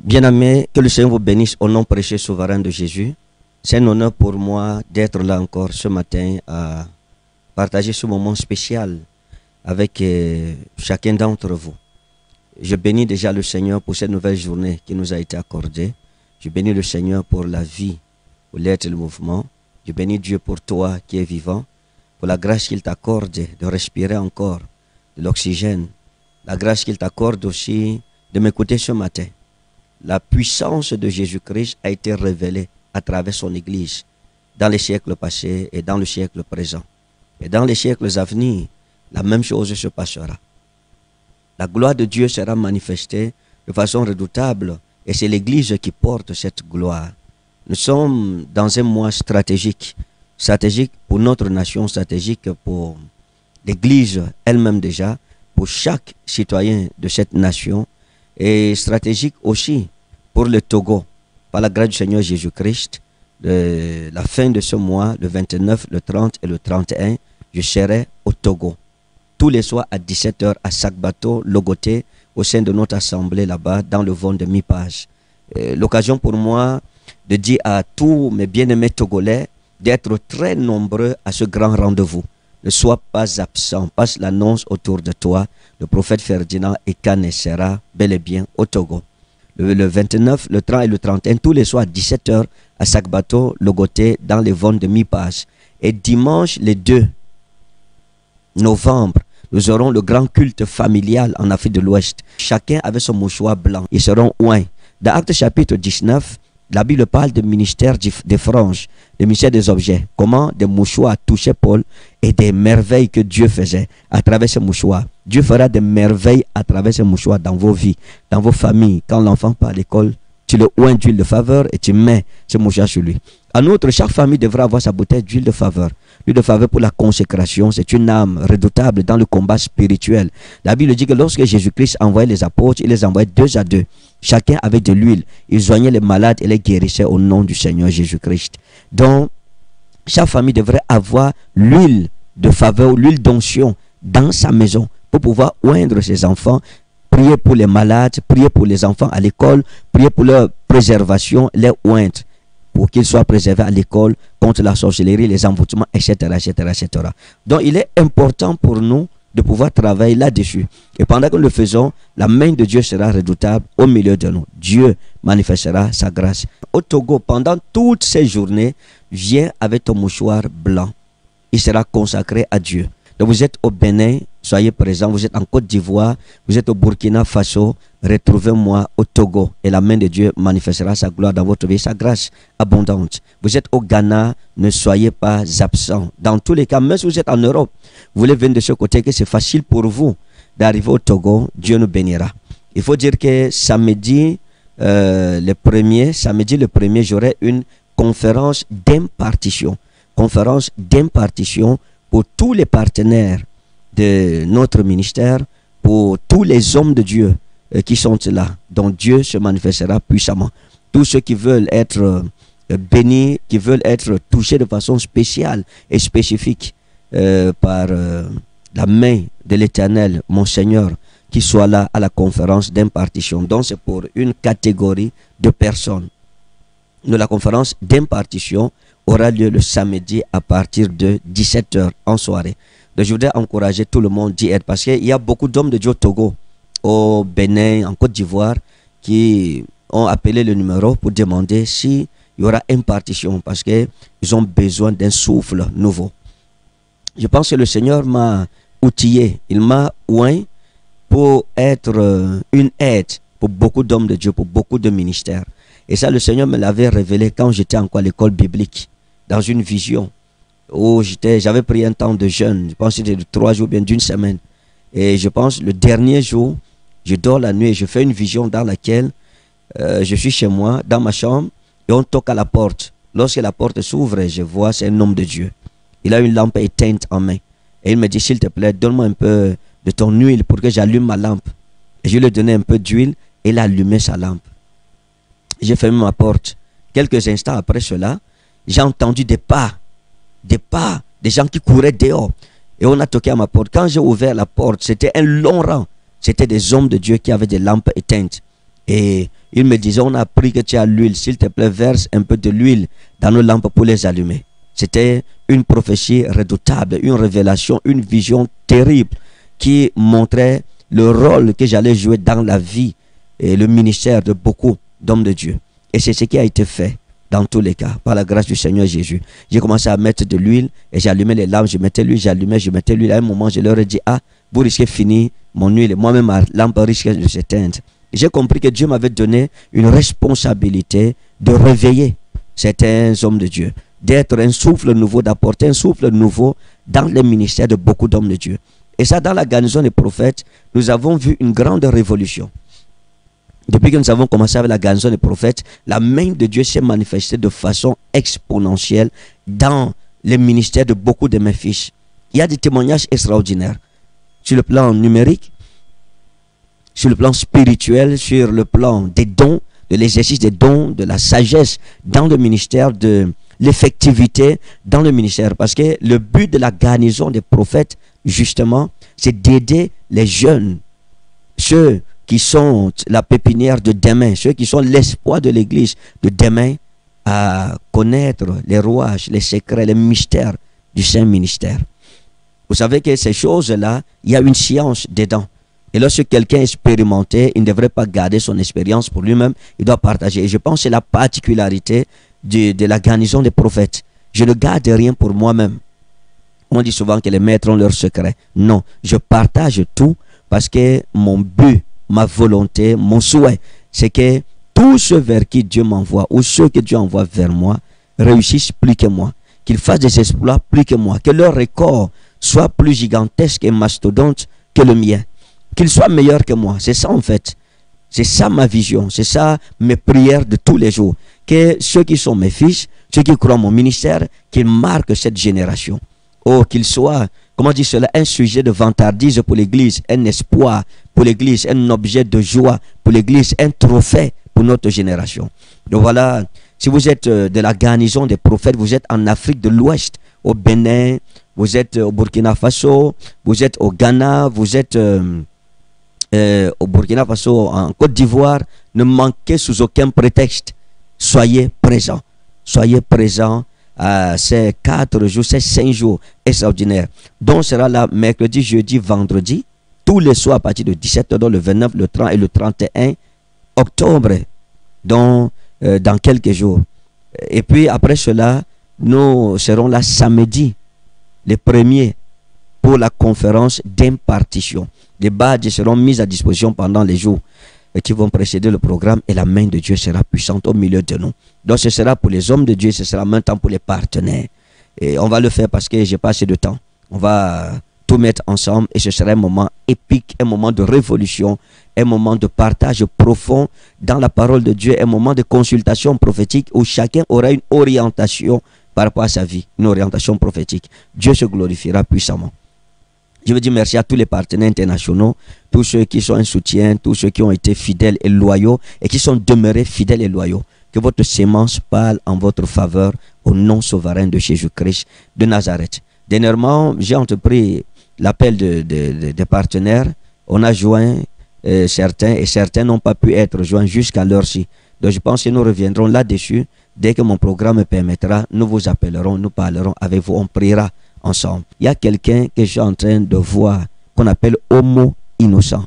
Bien-aimés, que le Seigneur vous bénisse au nom précieux souverain de Jésus. C'est un honneur pour moi d'être là encore ce matin à partager ce moment spécial avec chacun d'entre vous. Je bénis déjà le Seigneur pour cette nouvelle journée qui nous a été accordée. Je bénis le Seigneur pour la vie, pour l'être et le mouvement. Je bénis Dieu pour toi qui es vivant, pour la grâce qu'il t'accorde de respirer encore de l'oxygène. La grâce qu'il t'accorde aussi de m'écouter ce matin. La puissance de Jésus-Christ a été révélée à travers son Église dans les siècles passés et dans le siècle présent. Et dans les siècles à venir, la même chose se passera. La gloire de Dieu sera manifestée de façon redoutable et c'est l'Église qui porte cette gloire. Nous sommes dans un mois stratégique pour notre nation, stratégique pour l'Église elle-même déjà, pour chaque citoyen de cette nation et stratégique aussi pour le Togo. Par la grâce du Seigneur Jésus-Christ, la fin de ce mois, le 29, le 30 et le 31, je serai au Togo. Tous les soirs à 17 h à Sakbato, Logoté, au sein de notre assemblée là-bas, dans le vent de mi-page. L'occasion pour moi de dire à tous mes bien-aimés Togolais d'être très nombreux à ce grand rendez-vous. Ne sois pas absent, passe l'annonce autour de toi. Le prophète Ferdinand Ekane sera bel et bien au Togo. Le 29, le 30 et le 31, tous les soirs à 17 h à Sakbato, Logoté, dans les vents de mi-page. Et dimanche, le 2 novembre, nous aurons le grand culte familial en Afrique de l'Ouest. Chacun avec son mouchoir blanc. Ils seront oints. Dans Actes chapitre 19, la Bible parle du ministère des franges, du ministère des objets. Comment des mouchoirs touchaient Paul et des merveilles que Dieu faisait à travers ces mouchoirs. Dieu fera des merveilles à travers ces mouchoirs dans vos vies, dans vos familles. Quand l'enfant part à l'école, tu le oins d'huile de faveur et tu mets ce mouchoir sur lui. En outre, chaque famille devra avoir sa bouteille d'huile de faveur. L'huile de faveur pour la consécration, c'est une âme redoutable dans le combat spirituel. La Bible dit que lorsque Jésus-Christ envoyait les apôtres, il les envoyait 2 à 2. Chacun avec de l'huile. Il soignait les malades et les guérissait au nom du Seigneur Jésus-Christ. Donc, chaque famille devrait avoir l'huile de faveur, l'huile d'onction dans sa maison pour pouvoir oindre ses enfants, prier pour les malades, prier pour les enfants à l'école, prier pour leur préservation, les oindre pour qu'ils soient préservés à l'école contre la sorcellerie, les envoûtements, etc., etc., etc. Donc, il est important pour nous de pouvoir travailler là-dessus. Et pendant que nous le faisons, la main de Dieu sera redoutable au milieu de nous. Dieu manifestera sa grâce. Au Togo, pendant toutes ces journées, viens avec ton mouchoir blanc. Il sera consacré à Dieu. Donc vous êtes au Bénin, soyez présents. Vous êtes en Côte d'Ivoire, vous êtes au Burkina Faso. Retrouvez-moi au Togo et la main de Dieu manifestera sa gloire dans votre vie, sa grâce abondante. Vous êtes au Ghana, ne soyez pas absents. Dans tous les cas, même si vous êtes en Europe, vous voulez venir de ce côté, que c'est facile pour vous d'arriver au Togo, Dieu nous bénira. Il faut dire que samedi le 1er, j'aurai une conférence d'impartition. Conférence d'impartition pour tous les partenaires de notre ministère, pour tous les hommes de Dieu qui sont là, dont Dieu se manifestera puissamment. Tous ceux qui veulent être bénis, qui veulent être touchés de façon spéciale et spécifique par la main de l'Éternel, mon Seigneur, qui soit là à la conférence d'impartition. Donc c'est pour une catégorie de personnes. La conférence d'impartition aura lieu le samedi à partir de 17 h en soirée. Donc je voudrais encourager tout le monde d'y être parce qu'il y a beaucoup d'hommes de Dieu au Togo, au Bénin, en Côte d'Ivoire qui ont appelé le numéro pour demander s'il y aura impartition parce qu'ils ont besoin d'un souffle nouveau. Je pense que le Seigneur m'a outillé, il m'a oint pour être une aide pour beaucoup d'hommes de Dieu, pour beaucoup de ministères. Et ça, le Seigneur me l'avait révélé quand j'étais encore à l'école biblique, dans une vision où j'avais pris un temps de jeûne. Je pense que c'était de 3 jours, bien d'une semaine. Et je pense le dernier jour, je dors la nuit et je fais une vision dans laquelle je suis chez moi, dans ma chambre, et on toque à la porte. Lorsque la porte s'ouvre, je vois, c'est un homme de Dieu. Il a une lampe éteinte en main. Et il me dit, s'il te plaît, donne-moi un peu de ton huile pour que j'allume ma lampe. Et je lui ai donné un peu d'huile et il a allumé sa lampe. J'ai fermé ma porte. Quelques instants après cela, j'ai entendu des pas, des gens qui couraient dehors. Et on a toqué à ma porte. Quand j'ai ouvert la porte, c'était un long rang. C'était des hommes de Dieu qui avaient des lampes éteintes. Et Il me disait, on a appris que tu as l'huile. S'il te plaît, verse un peu de l'huile dans nos lampes pour les allumer. C'était une prophétie redoutable, une révélation, une vision terrible qui montrait le rôle que j'allais jouer dans la vie et le ministère de beaucoup d'hommes de Dieu. Et c'est ce qui a été fait dans tous les cas, par la grâce du Seigneur Jésus. J'ai commencé à mettre de l'huile et j'allumais les lampes, je mettais l'huile, j'allumais, je mettais l'huile. À un moment, je leur ai dit, ah, vous risquez de finir mon huile et moi-même ma lampe risque de s'éteindre. J'ai compris que Dieu m'avait donné une responsabilité de réveiller certains hommes de Dieu, d'être un souffle nouveau, d'apporter un souffle nouveau dans le ministère de beaucoup d'hommes de Dieu. Et ça, dans la garnison des prophètes, nous avons vu une grande révolution. Depuis que nous avons commencé avec la garnison des prophètes, la main de Dieu s'est manifestée de façon exponentielle dans le ministère de beaucoup de mes fils. Il y a des témoignages extraordinaires sur le plan numérique, sur le plan spirituel, sur le plan des dons, de l'exercice des dons, de la sagesse dans le ministère, de l'effectivité dans le ministère. Parce que le but de la garnison des prophètes, justement, c'est d'aider les jeunes, ceux qui sont la pépinière de demain, ceux qui sont l'espoir de l'église de demain, à connaître les rouages, les secrets, les mystères du Saint Ministère. Vous savez que ces choses-là, il y a une science dedans. Et lorsque quelqu'un est expérimenté, il ne devrait pas garder son expérience pour lui-même, il doit partager. Et je pense que c'est la particularité de la garnison des prophètes. Je ne garde rien pour moi-même. On dit souvent que les maîtres ont leurs secrets. Non, je partage tout parce que mon but, ma volonté, mon souhait, c'est que tous ceux vers qui Dieu m'envoie ou ceux que Dieu envoie vers moi réussissent plus que moi, qu'ils fassent des exploits plus que moi, que leur record soit plus gigantesque et mastodonte que le mien, qu'ils soient meilleurs que moi. C'est ça en fait. C'est ça ma vision, c'est ça mes prières de tous les jours. Que ceux qui sont mes fils, ceux qui croient en mon ministère, qu'ils marquent cette génération. Oh, qu'ils soient, comment dire cela, un sujet de vantardise pour l'église, un espoir pour l'église, un objet de joie pour l'église, un trophée pour notre génération. Donc voilà, si vous êtes de la garnison des prophètes, vous êtes en Afrique de l'Ouest, au Bénin, vous êtes au Burkina Faso, vous êtes au Ghana, vous êtes au Burkina Faso, en Côte d'Ivoire, ne manquez sous aucun prétexte. Soyez présents. Soyez présents à ces 4 jours, ces 5 jours extraordinaires. Donc sera là mercredi, jeudi, vendredi, tous les soirs à partir de 17h, donc le 29, le 30 et le 31 octobre, donc dans quelques jours. Et puis après cela, nous serons là samedi, les premiers, pour la conférence d'impartition. Les badges seront mis à disposition pendant les jours qui vont précéder le programme et la main de Dieu sera puissante au milieu de nous. Donc ce sera pour les hommes de Dieu, ce sera maintenant pour les partenaires. Et on va le faire parce que j'ai pas assez de temps. On va tout mettre ensemble et ce sera un moment épique, un moment de révolution, un moment de partage profond dans la parole de Dieu, un moment de consultation prophétique où chacun aura une orientation par rapport à sa vie, une orientation prophétique. Dieu se glorifiera puissamment. Je veux dire merci à tous les partenaires internationaux, tous ceux qui sont un soutien, tous ceux qui ont été fidèles et loyaux et qui sont demeurés fidèles et loyaux. Que votre sémence parle en votre faveur au nom souverain de Jésus-Christ de Nazareth. Dernièrement, j'ai entrepris l'appel des partenaires. On a joint certains et certains n'ont pas pu être joints jusqu'à l'heure-ci. Donc je pense que nous reviendrons là-dessus. Dès que mon programme me permettra, nous vous appellerons, nous parlerons avec vous, on priera ensemble. Il y a quelqu'un que je suis en train de voir qu'on appelle Homo innocent.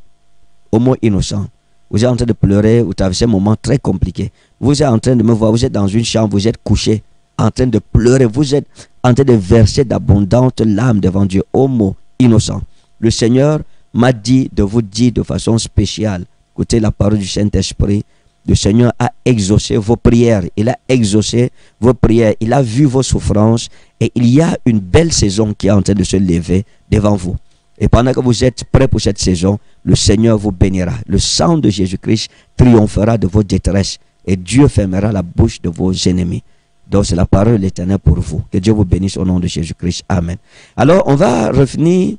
Homo innocent. Vous êtes en train de pleurer, vous avez ce moment très compliqué. Vous êtes en train de me voir, vous êtes dans une chambre, vous êtes couché, en train de pleurer, vous êtes en train de verser d'abondantes larmes devant Dieu. Homo innocent. Le Seigneur m'a dit de vous dire de façon spéciale, écoutez la parole du Saint-Esprit, le Seigneur a exaucé vos prières, il a exaucé vos prières, il a vu vos souffrances et il y a une belle saison qui est en train de se lever devant vous. Et pendant que vous êtes prêts pour cette saison, le Seigneur vous bénira. Le sang de Jésus-Christ triomphera de vos détresses et Dieu fermera la bouche de vos ennemis. Donc c'est la parole de l'Éternel pour vous. Que Dieu vous bénisse au nom de Jésus-Christ. Amen. Alors on va revenir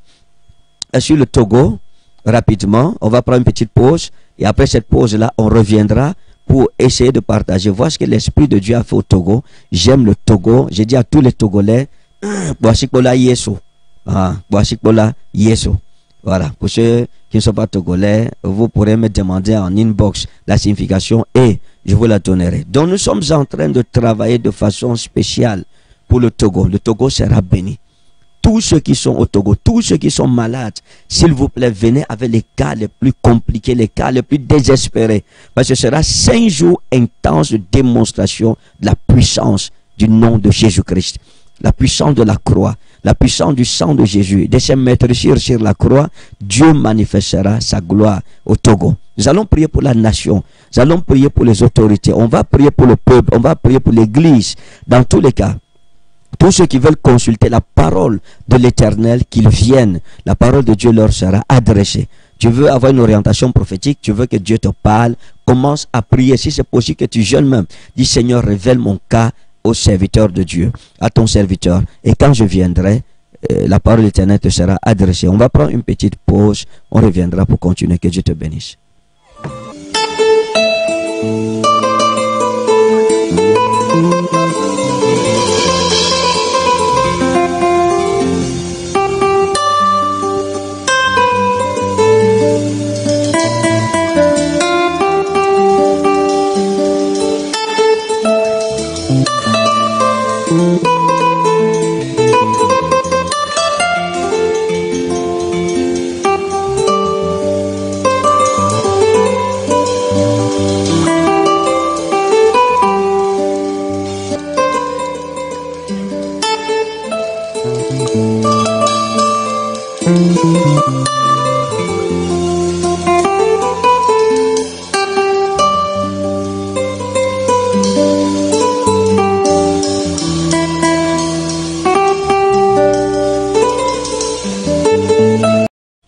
sur le Togo rapidement. On va prendre une petite pause. Et après cette pause-là, on reviendra pour essayer de partager. Voir ce que l'Esprit de Dieu a fait au Togo. J'aime le Togo. J'ai dit à tous les Togolais, Boasikbola Yeso. Boasikbola Yeso. Voilà. Pour ceux qui ne sont pas togolais, vous pourrez me demander en inbox la signification et je vous la donnerai. Donc nous sommes en train de travailler de façon spéciale pour le Togo. Le Togo sera béni. Tous ceux qui sont au Togo, tous ceux qui sont malades, s'il vous plaît, venez avec les cas les plus compliqués, les cas les plus désespérés. Parce que ce sera 5 jours intenses de démonstration de la puissance du nom de Jésus-Christ. La puissance de la croix, la puissance du sang de Jésus. De ses meurtrissures sur la croix, Dieu manifestera sa gloire au Togo. Nous allons prier pour la nation. Nous allons prier pour les autorités. On va prier pour le peuple. On va prier pour l'église. Dans tous les cas, tous ceux qui veulent consulter la parole de l'Éternel, qu'ils viennent. La parole de Dieu leur sera adressée. Tu veux avoir une orientation prophétique, tu veux que Dieu te parle, commence à prier. Si c'est possible que tu jeûnes même, dis Seigneur, révèle mon cas au serviteur de Dieu, à ton serviteur. Et quand je viendrai, la parole de l'Éternel te sera adressée. On va prendre une petite pause, on reviendra pour continuer. Que Dieu te bénisse.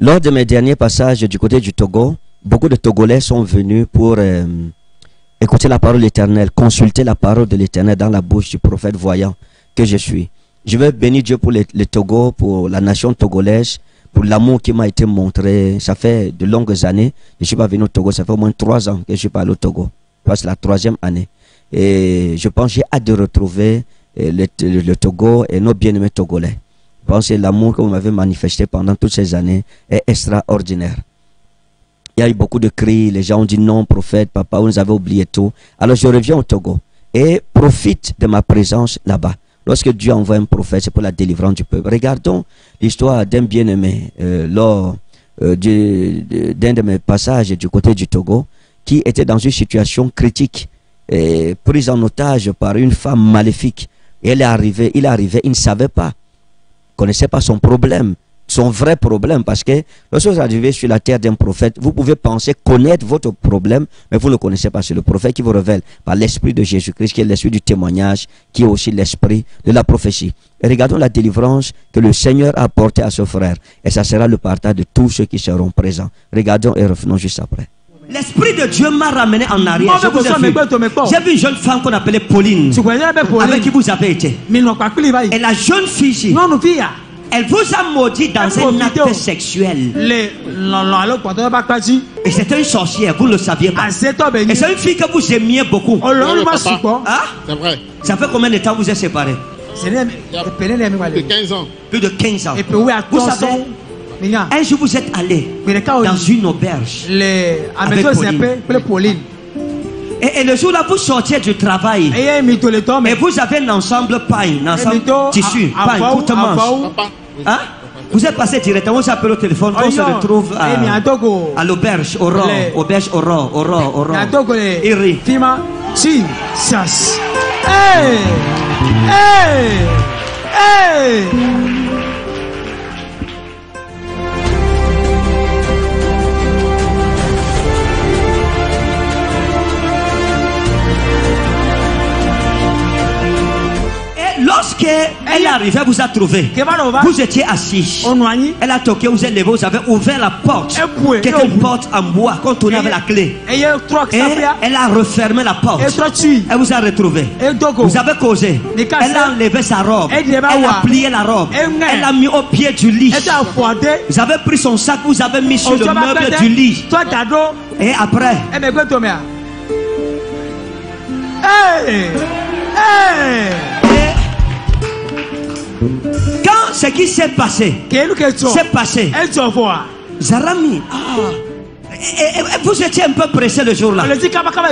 Lors de mes derniers passages du côté du Togo, beaucoup de Togolais sont venus pour écouter la parole de l'Éternel, consulter la parole de l'Éternel dans la bouche du prophète voyant que je suis. Je veux bénir Dieu pour le Togo, pour la nation togolaise, pour l'amour qui m'a été montré. Ça fait de longues années. Je ne suis pas venu au Togo, ça fait au moins 3 ans que je suis pas allé au Togo. C'est la 3e année. Et je pense que j'ai hâte de retrouver le Togo et nos bien-aimés Togolais. Je pense que l'amour que vous m'avez manifesté pendant toutes ces années est extraordinaire. Il y a eu beaucoup de cris, les gens ont dit non, prophète, papa, vous nous avez oublié tout. Alors je reviens au Togo et profite de ma présence là-bas. Lorsque Dieu envoie un prophète, c'est pour la délivrance du peuple. Regardons l'histoire d'un bien-aimé lors d'un de mes passages du côté du Togo, qui était dans une situation critique, prise en otage par une femme maléfique. Et il est arrivé, il ne savait pas. Connaissait pas son problème, son vrai problème, parce que lorsque vous arrivez sur la terre d'un prophète, vous pouvez penser connaître votre problème, mais vous ne le connaissez pas. C'est le prophète qui vous révèle par l'esprit de Jésus-Christ, qui est l'esprit du témoignage, qui est aussi l'esprit de la prophétie. Et regardons la délivrance que le Seigneur a apportée à ce frère, et ça sera le partage de tous ceux qui seront présents. Regardons et revenons juste après. L'Esprit de Dieu m'a ramené en arrière. J'ai vu une jeune femme qu'on appelait Pauline, avec qui vous avez été. Et la jeune fille, elle vous a maudit dans un acte sexuel. Et c'était une sorcière, vous ne le saviez pas. Et c'est une fille que vous aimiez beaucoup. Ah? C'est vrai. Ça fait combien de temps vous êtes séparés? Plus de 15 ans. Plus de 15 ans. Vous savez, un jour vous êtes allé dans une auberge avec Pauline. Et le jour là vous sortiez du travail et vous avez un ensemble pain, un ensemble tissu, pain, courte manche. Hein? Vous êtes passé directement, on s'appelle au téléphone, on se retrouve à l'auberge, auberge Aurore. Il rit. Hey! Hey! Hey! Lorsqu'elle est arrivée, vous a trouvé. Vous étiez assis. Elle a toqué, vous êtes levé, vous avez ouvert la porte. Qui était une porte en bois qu'on tournait avec la clé. Et elle a refermé la porte. Elle vous a retrouvé. Vous avez causé. Elle a enlevé sa robe. Elle a plié la robe. Elle a mis au pied du lit. Vous avez pris son sac, vous avez mis sur le meuble du lit. Et après. Hey! Hey! Quand ce qui s'est passé, Zarami. Et vous étiez un peu pressé le jour-là.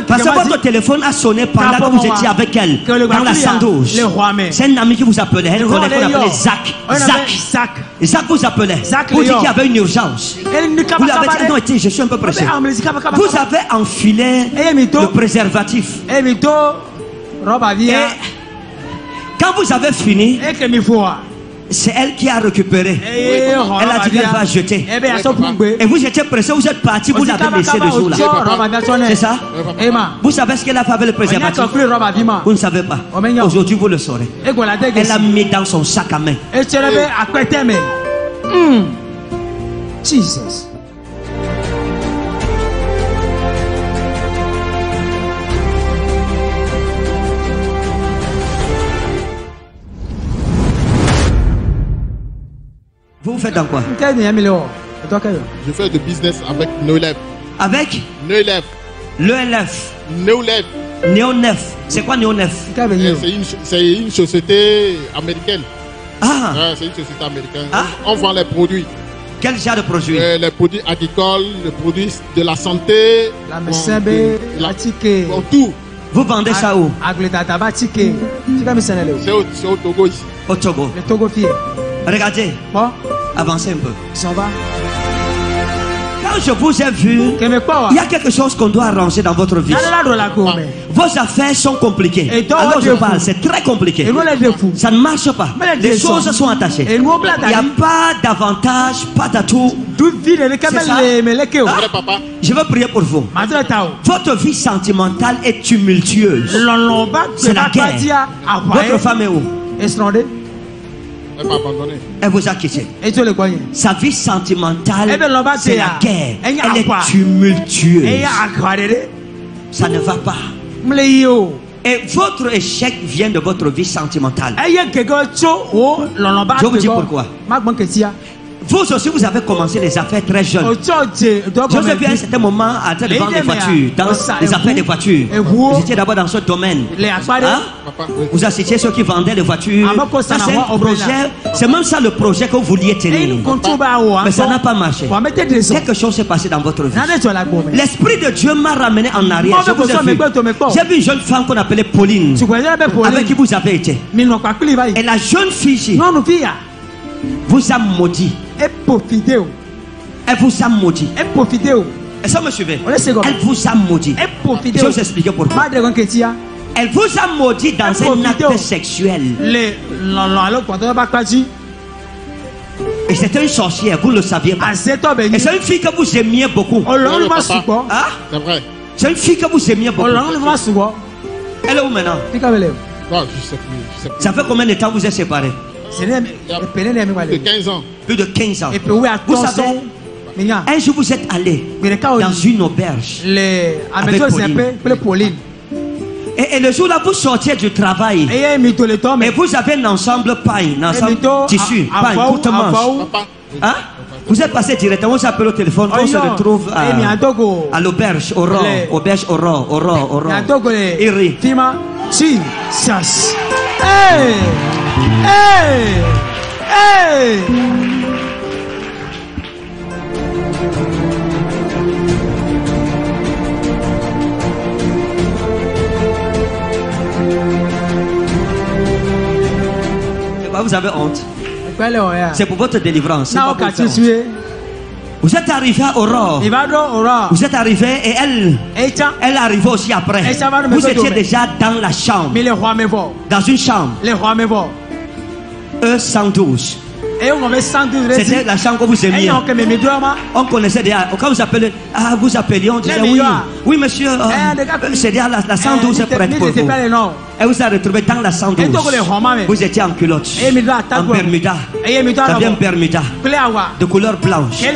Parce que votre téléphone a sonné pendant que vous étiez avec elle dans la 112. C'est un ami qui vous appelait. Elle connaît qu'on appelait Zach. Zach vous appelait. Vous dites qu'il y avait une urgence. Vous l'avez dit, non, je suis un peu pressé. Vous avez enfilé le préservatif. Et quand vous avez fini, c'est elle qui a récupéré. Elle a dit qu'elle va jeter. Et vous étiez pressé, vous êtes parti, vous l'avez laissé le jour là. C'est ça? Vous savez ce qu'elle a fait avec le préservatif? Vous ne savez pas. Aujourd'hui vous le saurez. Elle a mis dans son sac à main. Jesus. Vous faites dans quoi? Je fais du business avec Neolef. Avec Neolef. l'ELF. Neolef. Neonef. C'est quoi Neonef? C'est une société américaine. Ah. C'est une société américaine. Ah. On vend les produits. Quel genre de produits? Les produits agricoles, les produits de la santé. Tout. Vous vendez ça où? C'est au Togo ici. Au Togo. Le Togo fier. Regardez. Bon. Avancez un peu. Ils s'en va. Quand je vous ai vu, il y a quelque chose qu'on doit arranger dans votre vie. Vos affaires sont compliquées. Alors je parle, c'est très compliqué. Ça ne marche pas. Les choses sont attachées. Il n'y a pas d'avantage, pas d'atout. C'est ça. Papa. Je veux prier pour vous. Votre vie sentimentale est tumultueuse. C'est la guerre. Votre femme est où? Elle m'a abandonné. Elle vous a quitté. Sa vie sentimentale, c'est la guerre. Elle est tumultueuse. Ça ne va pas. Et votre échec vient de votre vie sentimentale. Je vous dis pourquoi. Vous aussi, vous avez commencé les affaires très jeunes. Je vous ai vu à un certain moment en train de vendre des voitures, dans les affaires des voitures. Vous étiez d'abord dans ce domaine. Hein? Vous assistez ceux qui vendaient les voitures. Ça, c'est un projet. C'est même ça le projet que vous vouliez tenir. Mais ça n'a pas marché. Quelque chose s'est passé dans votre vie. L'Esprit de Dieu m'a ramené en arrière. Je vous ai vu. J'ai vu une jeune femme qu'on appelait Pauline, avec qui vous avez été. Et la jeune fille ici vous a maudit. Elle vous a maudit. Est-ce que vous me suivez? Elle vous a maudit. Je vais vous expliquer pourquoi. Elle vous a maudit dans un acte sexuel. Et c'était une sorcière, vous ne le saviez pas. Et c'est une fille que vous aimiez beaucoup. Ah? C'est vrai. C'est une fille que vous aimiez beaucoup. Elle est où maintenant? Non, je sais plus. Ça fait combien de temps vous êtes séparés? Plus de 15 ans. Plus de 15 ans. Vous savez, un jour vous êtes allé dans une auberge avec Pauline. Et le jour là, vous sortiez du travail. Et vous avez un ensemble paille, un ensemble tissu, paille, courte manche. Hein? Vous êtes passé directement, on s'appelle au téléphone, on se retrouve à l'auberge, auberge Aurore. Iri. Jesus. Hey! Hey! Hey! Vous avez honte. C'est pour votre délivrance. Pas pour faire honte. Vous êtes arrivé à Aurore. Vous êtes arrivé et elle est arrivée aussi après. Vous étiez déjà dans la chambre. Dans une chambre. E112. C'était la chambre que vous aimiez. On connaissait déjà. Quand vous appelez, vous appeliez, on disait oui. Oui, monsieur. C'est déjà la 112 est prête pour vous. Elle vous a retrouvé dans la 112. Vous étiez en culotte. En Bermuda. Ça vient Bermuda. De couleur blanche. Et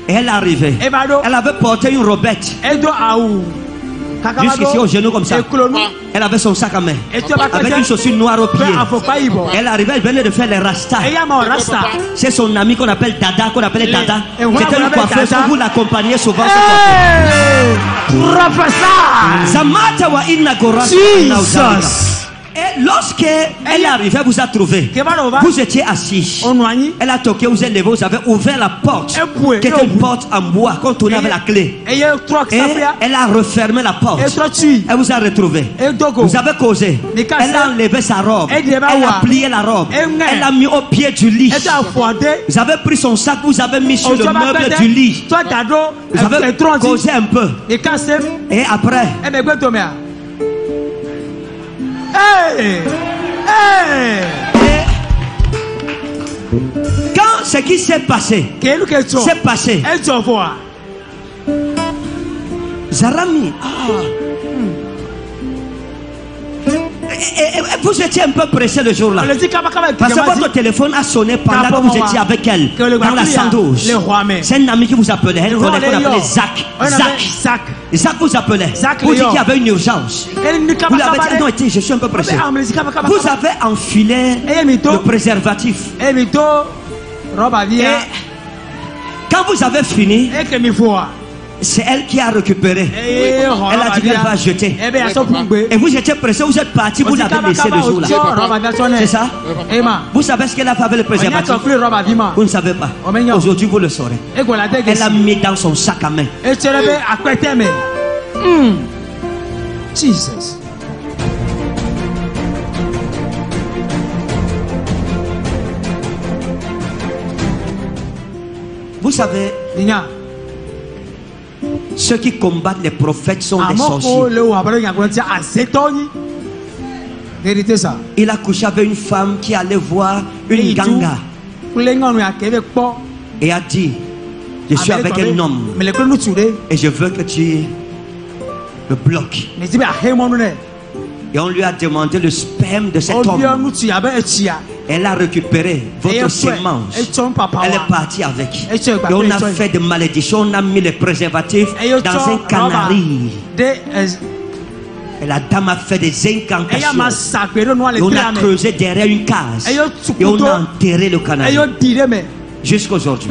elle est arrivée. Elle avait porté une robette. Jusqu'ici au genou comme ça. Elle avait son sac à main. Avec une chaussure noire au pied. Elle arrivait, elle venait de faire les rastas. C'est son ami qu'on appelle Dada, qu'on appelait Dada. C'était une coiffeuse, vous l'accompagnez souvent. Professeur! Zamata wa inna gorasa. Jesus! Et lorsqu'elle est arrivée, elle vous a trouvé. Vous étiez assis. Elle a toqué, vous êtes levé, vous avez ouvert la porte. Qui était une porte en bois qu'on tournait avec la clé. Et elle a refermé la porte. Elle vous a retrouvé. Vous avez causé. Elle a enlevé sa robe. Elle a plié la robe. Elle a mis au pied du lit. Vous avez pris son sac, vous avez mis sur le meuble du lit. Vous avez causé un peu. Et après, quand ce qui s'est passé, Zarami, vous étiez un peu pressé le jour-là. Parce que votre téléphone a sonné pendant que vous étiez avec elle dans la 112. C'est un ami qui vous appelait. Elle connaît qu'on appelait Zach. Zach vous appelait. Vous dites qu'il y avait une urgence. Vous l'avez dit, non, je suis un peu pressé. Vous avez enfilé le préservatif. Et quand vous avez fini, c'est elle qui a récupéré. Elle a dit qu'elle va jeter. Et vous étiez pressé, vous êtes parti, vous l'avez laissé le jour-là. C'est ça? Vous savez ce qu'elle a fait avec le préservatif? Vous ne savez pas. Aujourd'hui, vous le saurez. Elle a mis dans son sac à main. Jesus. Vous savez, ceux qui combattent les prophètes sont des sorciers. Il a couché avec une femme qui allait voir une ganga et a dit, je suis avec un homme et je veux que tu le bloques. Et on lui a demandé le sperme de cet homme. Elle a récupéré votre sémence. Elle est partie avec. Et on a fait des malédictions. On a mis les préservatifs dans un canari. Et la dame a fait des incantations. Et on a creusé derrière une case. Et on a enterré le canari. Jusqu'aujourd'hui.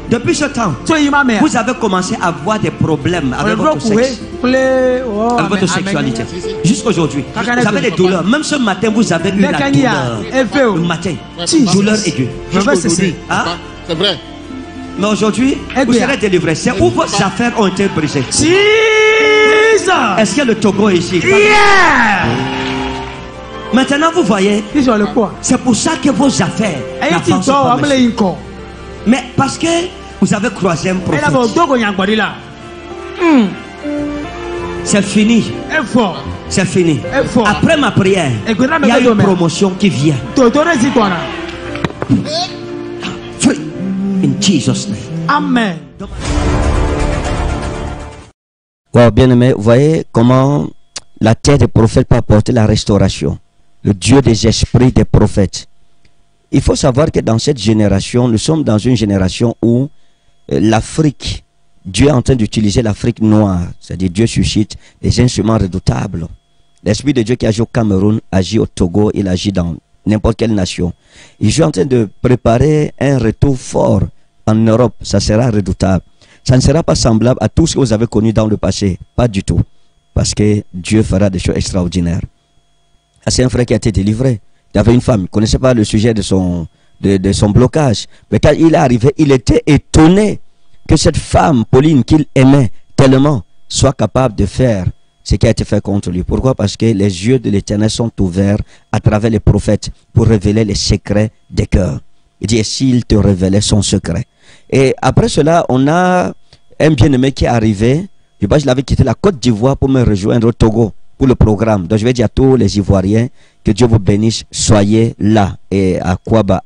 Depuis ce temps, vous avez commencé à avoir des problèmes avec votre sexe, avec votre sexualité. Jusqu'aujourd'hui, vous avez des douleurs. Même ce matin, vous avez eu la douleur. Le matin, douleur aiguë. Jusqu'aujourd'hui. C'est vrai. Mais aujourd'hui, vous serez délivrés. C'est où vos affaires ont été brisées. Est-ce que le Togo est ici? Maintenant, vous voyez, c'est pour ça que vos affaires n'avancent pas. Mais parce que vous avez croisé un prophète. C'est fini. C'est fini. Après ma prière, il y a une promotion qui vient. Free. In Jesus' name. Amen. Wow, bien aimé, vous voyez comment la terre des prophètes peut apporter la restauration. Le Dieu des esprits des prophètes. Il faut savoir que dans cette génération, nous sommes dans une génération où l'Afrique, Dieu est en train d'utiliser l'Afrique noire. C'est-à-dire Dieu suscite des instruments redoutables. L'Esprit de Dieu qui agit au Cameroun, agit au Togo, il agit dans n'importe quelle nation. Il est en train de préparer un retour fort en Europe. Ça sera redoutable. Ça ne sera pas semblable à tout ce que vous avez connu dans le passé. Pas du tout. Parce que Dieu fera des choses extraordinaires. C'est un frère qui a été délivré. Il y avait une femme, il ne connaissait pas le sujet de son blocage. Mais quand il est arrivé, il était étonné que cette femme, Pauline, qu'il aimait tellement, soit capable de faire ce qui a été fait contre lui. Pourquoi? Parce que les yeux de l'Éternel sont ouverts à travers les prophètes pour révéler les secrets des cœurs. Il dit, et s'il te révélait son secret. Et après cela, on a un bien-aimé qui est arrivé. Je pense qu'il avait quitté la Côte d'Ivoire pour me rejoindre au Togo pour le programme. Donc je vais dire à tous les Ivoiriens que Dieu vous bénisse. Soyez là et à Kwaba,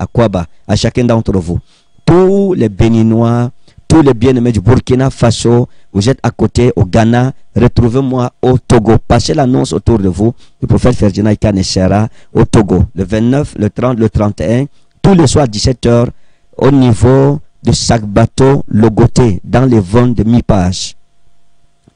à chacun d'entre vous. Tous les Béninois, tous les bien-aimés du Burkina Faso, vous êtes à côté au Ghana, retrouvez-moi au Togo. Passez l'annonce autour de vous. Le prophète Ferdinand Ikane sera au Togo. Le 29, le 30, le 31, tous les soirs à 17 h au niveau de Sakbato, Logoté, dans les ventes de mi-page.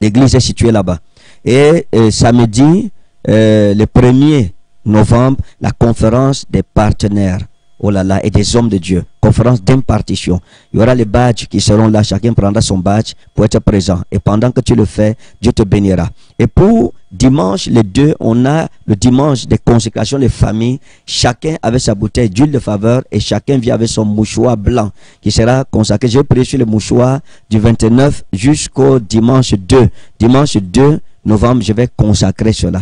L'église est située là-bas. Et samedi, le 1er novembre, la conférence des partenaires, oh là là, et des hommes de Dieu, conférence d'impartition. Il y aura les badges qui seront là, chacun prendra son badge pour être présent. Et pendant que tu le fais, Dieu te bénira. Et pour dimanche, les deux, on a le dimanche des consécrations des familles. Chacun avait sa bouteille d'huile de faveur et chacun vient avec son mouchoir blanc qui sera consacré. J'ai prié sur le mouchoir du 29 jusqu'au dimanche 2. Dimanche 2 novembre, je vais consacrer cela.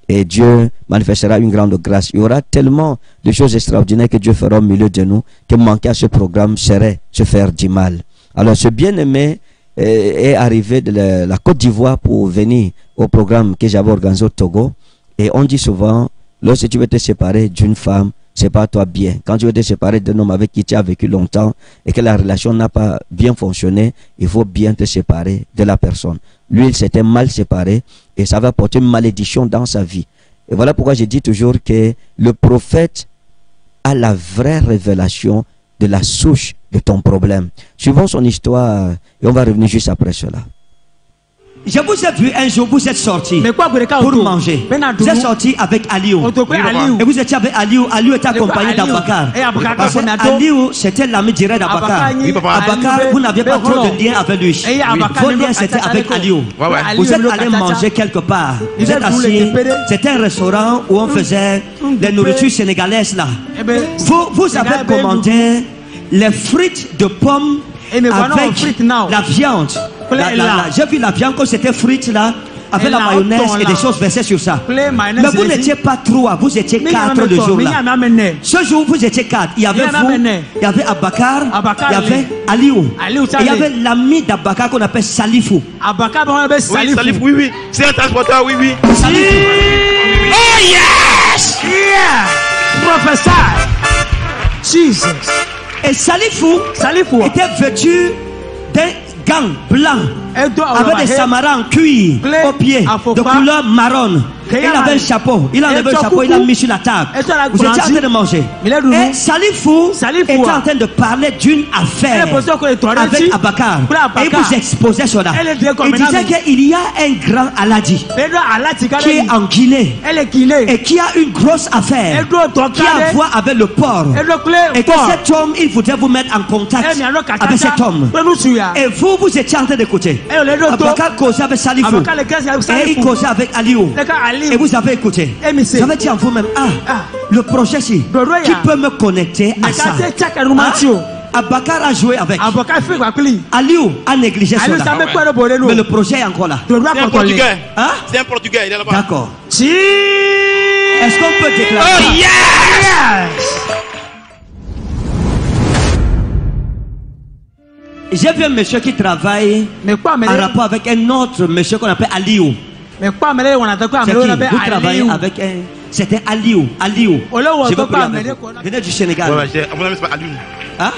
Et Dieu manifestera une grande grâce. Il y aura tellement de choses extraordinaires que Dieu fera au milieu de nous que manquer à ce programme serait se faire du mal. Alors ce bien-aimé est arrivé de la Côte d'Ivoire pour venir au programme que j'avais organisé au Togo. Et on dit souvent, lorsque tu veux te séparer d'une femme, sépare-toi bien. Quand tu veux te séparer d'un homme avec qui tu as vécu longtemps et que la relation n'a pas bien fonctionné, il faut bien te séparer de la personne. Lui, il s'était mal séparé et ça va porter une malédiction dans sa vie. Et voilà pourquoi je dis toujours que le prophète a la vraie révélation de la souche de ton problème. Suivons son histoire et on va revenir juste après cela. Je vous ai vu un jour, vous êtes sorti pour manger. Vous êtes sorti avec Aliou. Et vous étiez avec Aliou. Aliou était accompagné d'Abakar. Parce que Aliou, c'était l'ami direct d'Abakar. Abakar, vous n'aviez pas trop de lien avec lui. Vos liens, c'était avec Aliou. Vous êtes allé manger quelque part. Vous êtes assis. C'était un restaurant où on faisait des nourritures sénégalaises là. Vous avez commandé les frites de pommes avec la viande. J'ai vu la viande quand c'était frites là, avec la mayonnaise et des choses versées sur ça. Mais vous n'étiez pas trois, vous étiez quatre le jour là. Ce jour vous étiez quatre. Il y avait vous, il y avait Abakar, il y avait Aliou. Et il y avait l'ami d'Abakar qu'on appelle Salifou. Oui, Salifou, oui, oui. C'est un transporteur, oui, oui. Salifou. Oh yes! Yeah! Professeur. Jesus. Et Salifou était vêtu d'un gant blanc avec des samarans en cuir au pied de couleur marron. Il avait un chapeau, il a enlevé le chapeau, il l'a mis sur la table. Vous étiez en train de manger. Et Salifou était en train de parler d'une affaire avec Abakar. Et il vous exposait cela. Il disait qu'il y a un grand Aladi qui est en Guinée et qui a une grosse affaire qui a à voir avec le port. Et que cet homme, il voudrait vous mettre en contact avec cet homme. Et vous étiez en train d'écouter. Abakar causait avec Salifou et il causait avec Aliou. Et vous avez écouté. Vous avez dit en vous-même, le projet ci, qui peut me connecter à ça? Abakar a joué avec. Aliou a négligé cela. Mais le projet est encore là. C'est un Portugais. C'est un Portugais, il est là-bas. D'accord. Est-ce qu'on peut déclarer? Oh yes! J'ai vu un monsieur qui travaille en rapport avec un autre monsieur qu'on appelle Aliou. Vous travaillez avec un... C'était Aliou. Je veux parler avec vous. Venez du Sénégal. Mon ami s'appelle Alioune. Hein?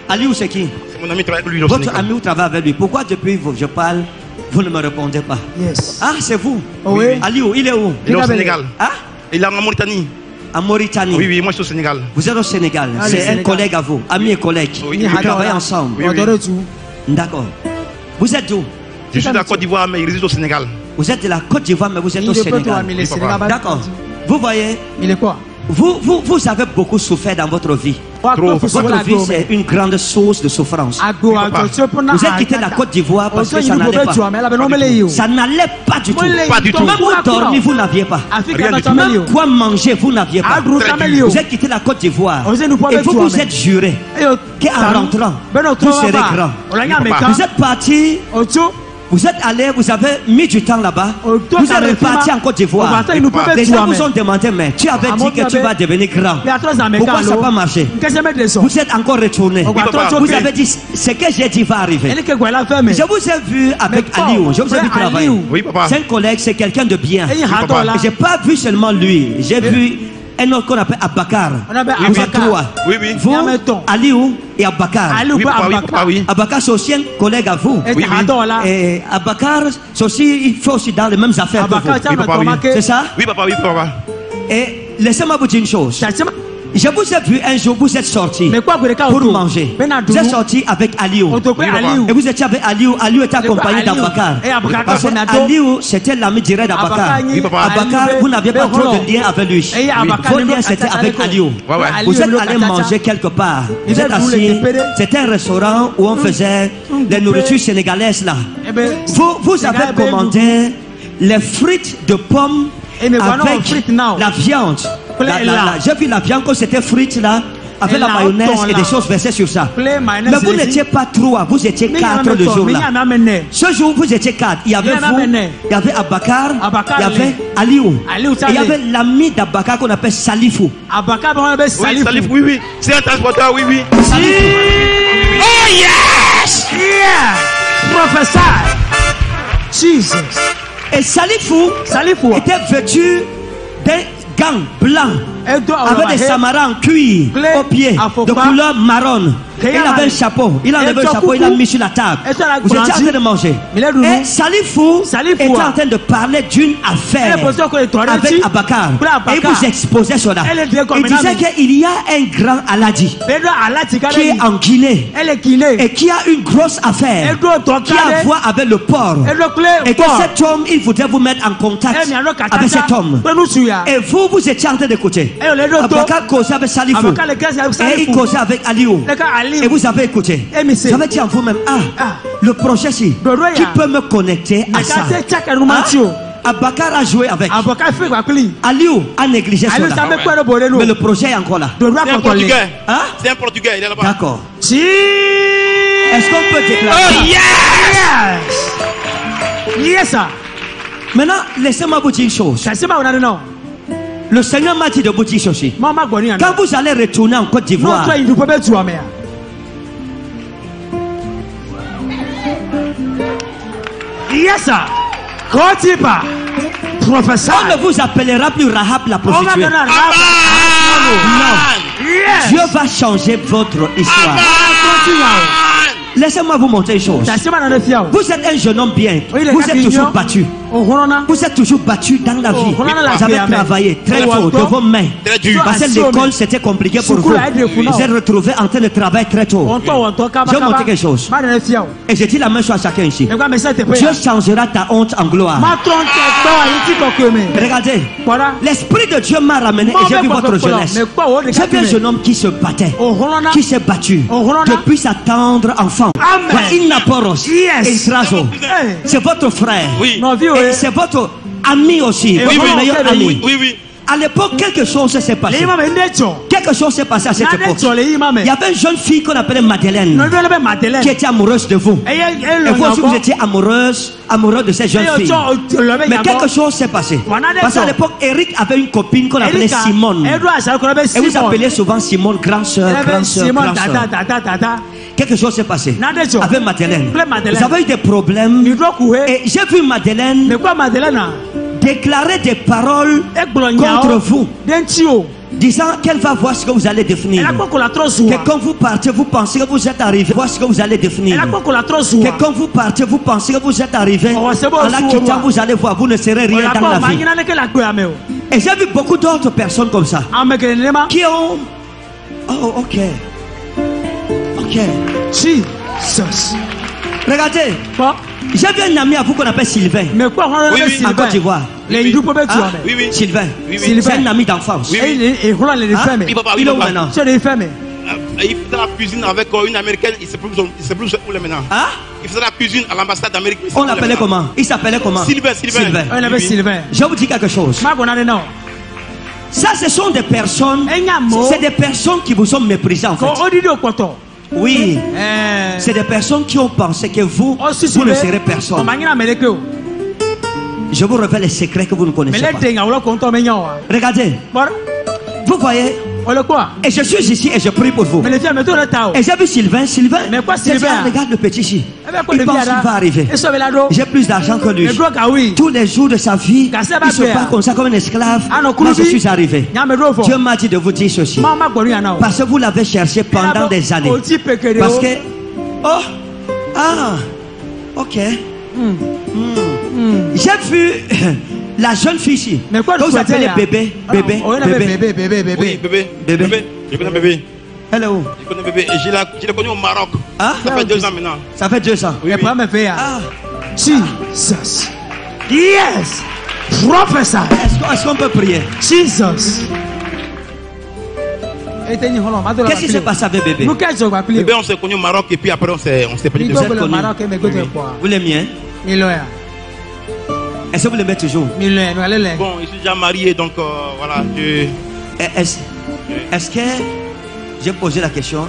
Aliou c'est qui? C'est mon ami qui travaille avec lui. Votre ami, vous travaillez avec lui. Pourquoi depuis que je parle, vous ne me répondez pas? Yes. Ah, c'est vous? Oui. Aliou, il est où? Il est au Sénégal. Ah? Il est en Mauritanie. En Mauritanie? Oui, moi je suis au Sénégal. Vous êtes au Sénégal. C'est un collègue à vous, ami et collègue. Oui. Vous travaillez ensemble. D'accord. Vous êtes d'où? Je suis de la Côte d'Ivoire, mais il réside au Sénégal. Vous êtes de la Côte d'Ivoire, mais vous êtes au Sénégal. D'accord. Vous voyez, vous avez beaucoup souffert dans votre vie. Votre vie, c'est une grande source de souffrance. Vous êtes quitté la Côte d'Ivoire parce que ça n'allait pas. Ça n'allait pas du tout. Pas du tout. Même pour dormir, vous n'aviez pas. Même quoi manger, vous n'aviez pas. Vous êtes quitté la Côte d'Ivoire. Et vous êtes juré qu'en rentrant, vous serez grand. Vous êtes parti. Vous êtes allé, vous avez mis du temps là-bas. Vous êtes reparti en Côte d'Ivoire. Les gens vous ont demandé, mais tu avais dit que tu vas devenir grand. Pourquoi ça n'a pas marché? Vous êtes encore retourné. Vous avez dit, ce que j'ai dit va arriver. Je vous ai vu avec Aliou. Je vous ai vu travailler. C'est un collègue, c'est quelqu'un de bien. Je n'ai pas vu seulement lui. J'ai vu un autre qu'on appelle Abakar. Vous êtes trois. Vous, Aliou et Abakar. Abakar, c'est aussi un collègue à vous. Et Abakar, c'est aussi, il fait aussi dans les mêmes affaires que vous. C'est ça? Oui, papa, oui, papa. Et laissez-moi vous dire une chose. Je vous ai vu un jour, vous êtes sorti pour manger. Vous êtes sorti avec Aliou. Et vous étiez avec Aliou. Aliou était accompagné d'Abakar. Parce que Aliou, c'était l'ami direct d'Abakar. Abakar, vous n'aviez pas trop de lien avec lui. Vos liens, c'était avec Aliou. Vous êtes allé manger quelque part. Vous êtes assis. C'était un restaurant où on faisait des nourritures sénégalaises là. Vous avez commandé les frites de pommes avec la viande. J'ai vu la viande quand c'était frites là, avec la mayonnaise et des choses versées sur ça. Mais vous n'étiez pas 3, vous étiez 4 le jour là. Ce jour vous étiez 4. Il y avait vous, il y avait Abakar, il y avait Aliou. Et il y avait l'ami d'Abakar qu'on appelle Salifou. Salifou, oui. C'est un transporteur, oui. Oh yes! Yeah! Prophesy! Jesus. Et Salifou était vêtu d'un gant blanc avec des samarans en cuir aux pieds de couleur marron. Il avait un chapeau. Il a enlevé le chapeau, il l'a mis sur la table. Vous étiez en train de manger. Et Salifou était en train de parler d'une affaire avec Abakar. Et il vous exposait cela. Il disait qu'il y a un grand Aladi qui est en Guinée et qui a une grosse affaire qui a à voir avec le port. Et que cet homme, il voudrait vous mettre en contact avec cet homme. Et vous étiez en train d'écouter. Abakar causait avec Salifou. Et il causait avec Aliou. Et vous avez écouté. Vous avez dit en vous-même, le projet-ci, qui peut me connecter à ça? Abakar a joué avec. Aliou a négligé cela. Mais le projet est encore là. C'est un Portugais. C'est un Portugais, il est là-bas. D'accord. Est-ce qu'on peut déclarer? Oh yes! Yes, sir. Maintenant, laissez-moi vous dire une chose. Le Seigneur m'a dit de vous dire ceci. Quand vous allez retourner en Côte d'Ivoire, yes, sir. Prophesy. On ne vous appellera plus Rahab la prostituée. Non. Yes. Dieu va changer votre histoire. Laissez-moi vous montrer une chose. Vous êtes un jeune homme bien. Vous êtes toujours battu. Vous êtes toujours battu dans la vie. Vous avez travaillé très tôt de vos mains. Parce que l'école c'était compliqué pour vous. Vous êtes retrouvé en train de travailler très tôt. Je vais vous montrer quelque chose. Et je dis la même chose à chacun ici. Dieu changera ta honte en gloire. Regardez. L'Esprit de Dieu m'a ramené et j'ai vu votre jeunesse. J'ai vu un jeune homme qui se battait, qui s'est battu depuis sa tendre enfance. C'est votre frère. Et c'est votre ami aussi. Votre meilleur ami. À l'époque, quelque chose s'est passé. Quelque chose s'est passé à cette époque. Il y avait une jeune fille qu'on appelait Madeleine qui était amoureuse de vous. Et vous aussi, vous étiez amoureux de cette jeune fille. Mais quelque chose s'est passé. Parce qu'à l'époque, Eric avait une copine qu'on appelait Simone. Et vous appelez souvent Simone grand-sœur, grand-sœur, grand-sœur. Quelque chose s'est passé avec Madeleine. Vous avez eu des problèmes. Et j'ai vu Madeleine déclarer des paroles contre vous, disant qu'elle va voir ce que vous allez définir. Que quand vous partez, vous pensez que vous êtes arrivé, voir ce que vous allez définir. Que quand vous partez, vous pensez que vous êtes arrivé, en la quittant, vous allez voir, vous ne serez rien dans la vie. Et j'ai vu beaucoup d'autres personnes comme ça qui ont... Oh, ok. Jesus. Regardez. J'ai vu un ami à vous qu'on appelle Sylvain. En Côte d'Ivoire. Sylvain. C'est un ami d'enfance. Il est où maintenant? Il faisait la cuisine avec une américaine. Il ne sait plus où est maintenant. Il faisait la cuisine à l'ambassade d'Amérique. On l'appelait comment? Il s'appelait comment? Sylvain. Je vous dis quelque chose. Ça, ce sont des personnes. C'est des personnes qui vous sont méprisées en fait. Oui, c'est des personnes qui ont pensé que vous ne serez personne. Je vous révèle les secrets que vous ne connaissez pas. Regardez, vous voyez, et je suis ici et je prie pour vous. Et j'ai vu Sylvain. Regarde le petit ici. Il pense qu'il va arriver. J'ai plus d'argent que lui. Tous les jours de sa vie, il se bat comme ça, comme un esclave. Moi, je suis arrivé. Dieu m'a dit de vous dire ceci. Parce que vous l'avez cherché pendant des années. Parce que... ok. J'ai vu la jeune fille ici. Que vous appelez bébé. Oui, bébé. Je connais bébé. Hello. Je connais bébé. Et je l'ai connu au Maroc. Ça fait 2 ans maintenant. Ça fait 2 ans. Oui. Jesus. Yes. Prophesy. Est-ce qu'on peut prier? Jesus. Qu'est-ce qui s'est passé avec bébé? Bébé, on s'est connu au Maroc et puis après on s'est pris de Vous l'aimez, hein? Est-ce que vous l'aimez toujours? Bon, je suis déjà marié, donc voilà. Est-ce que j'ai posé la question?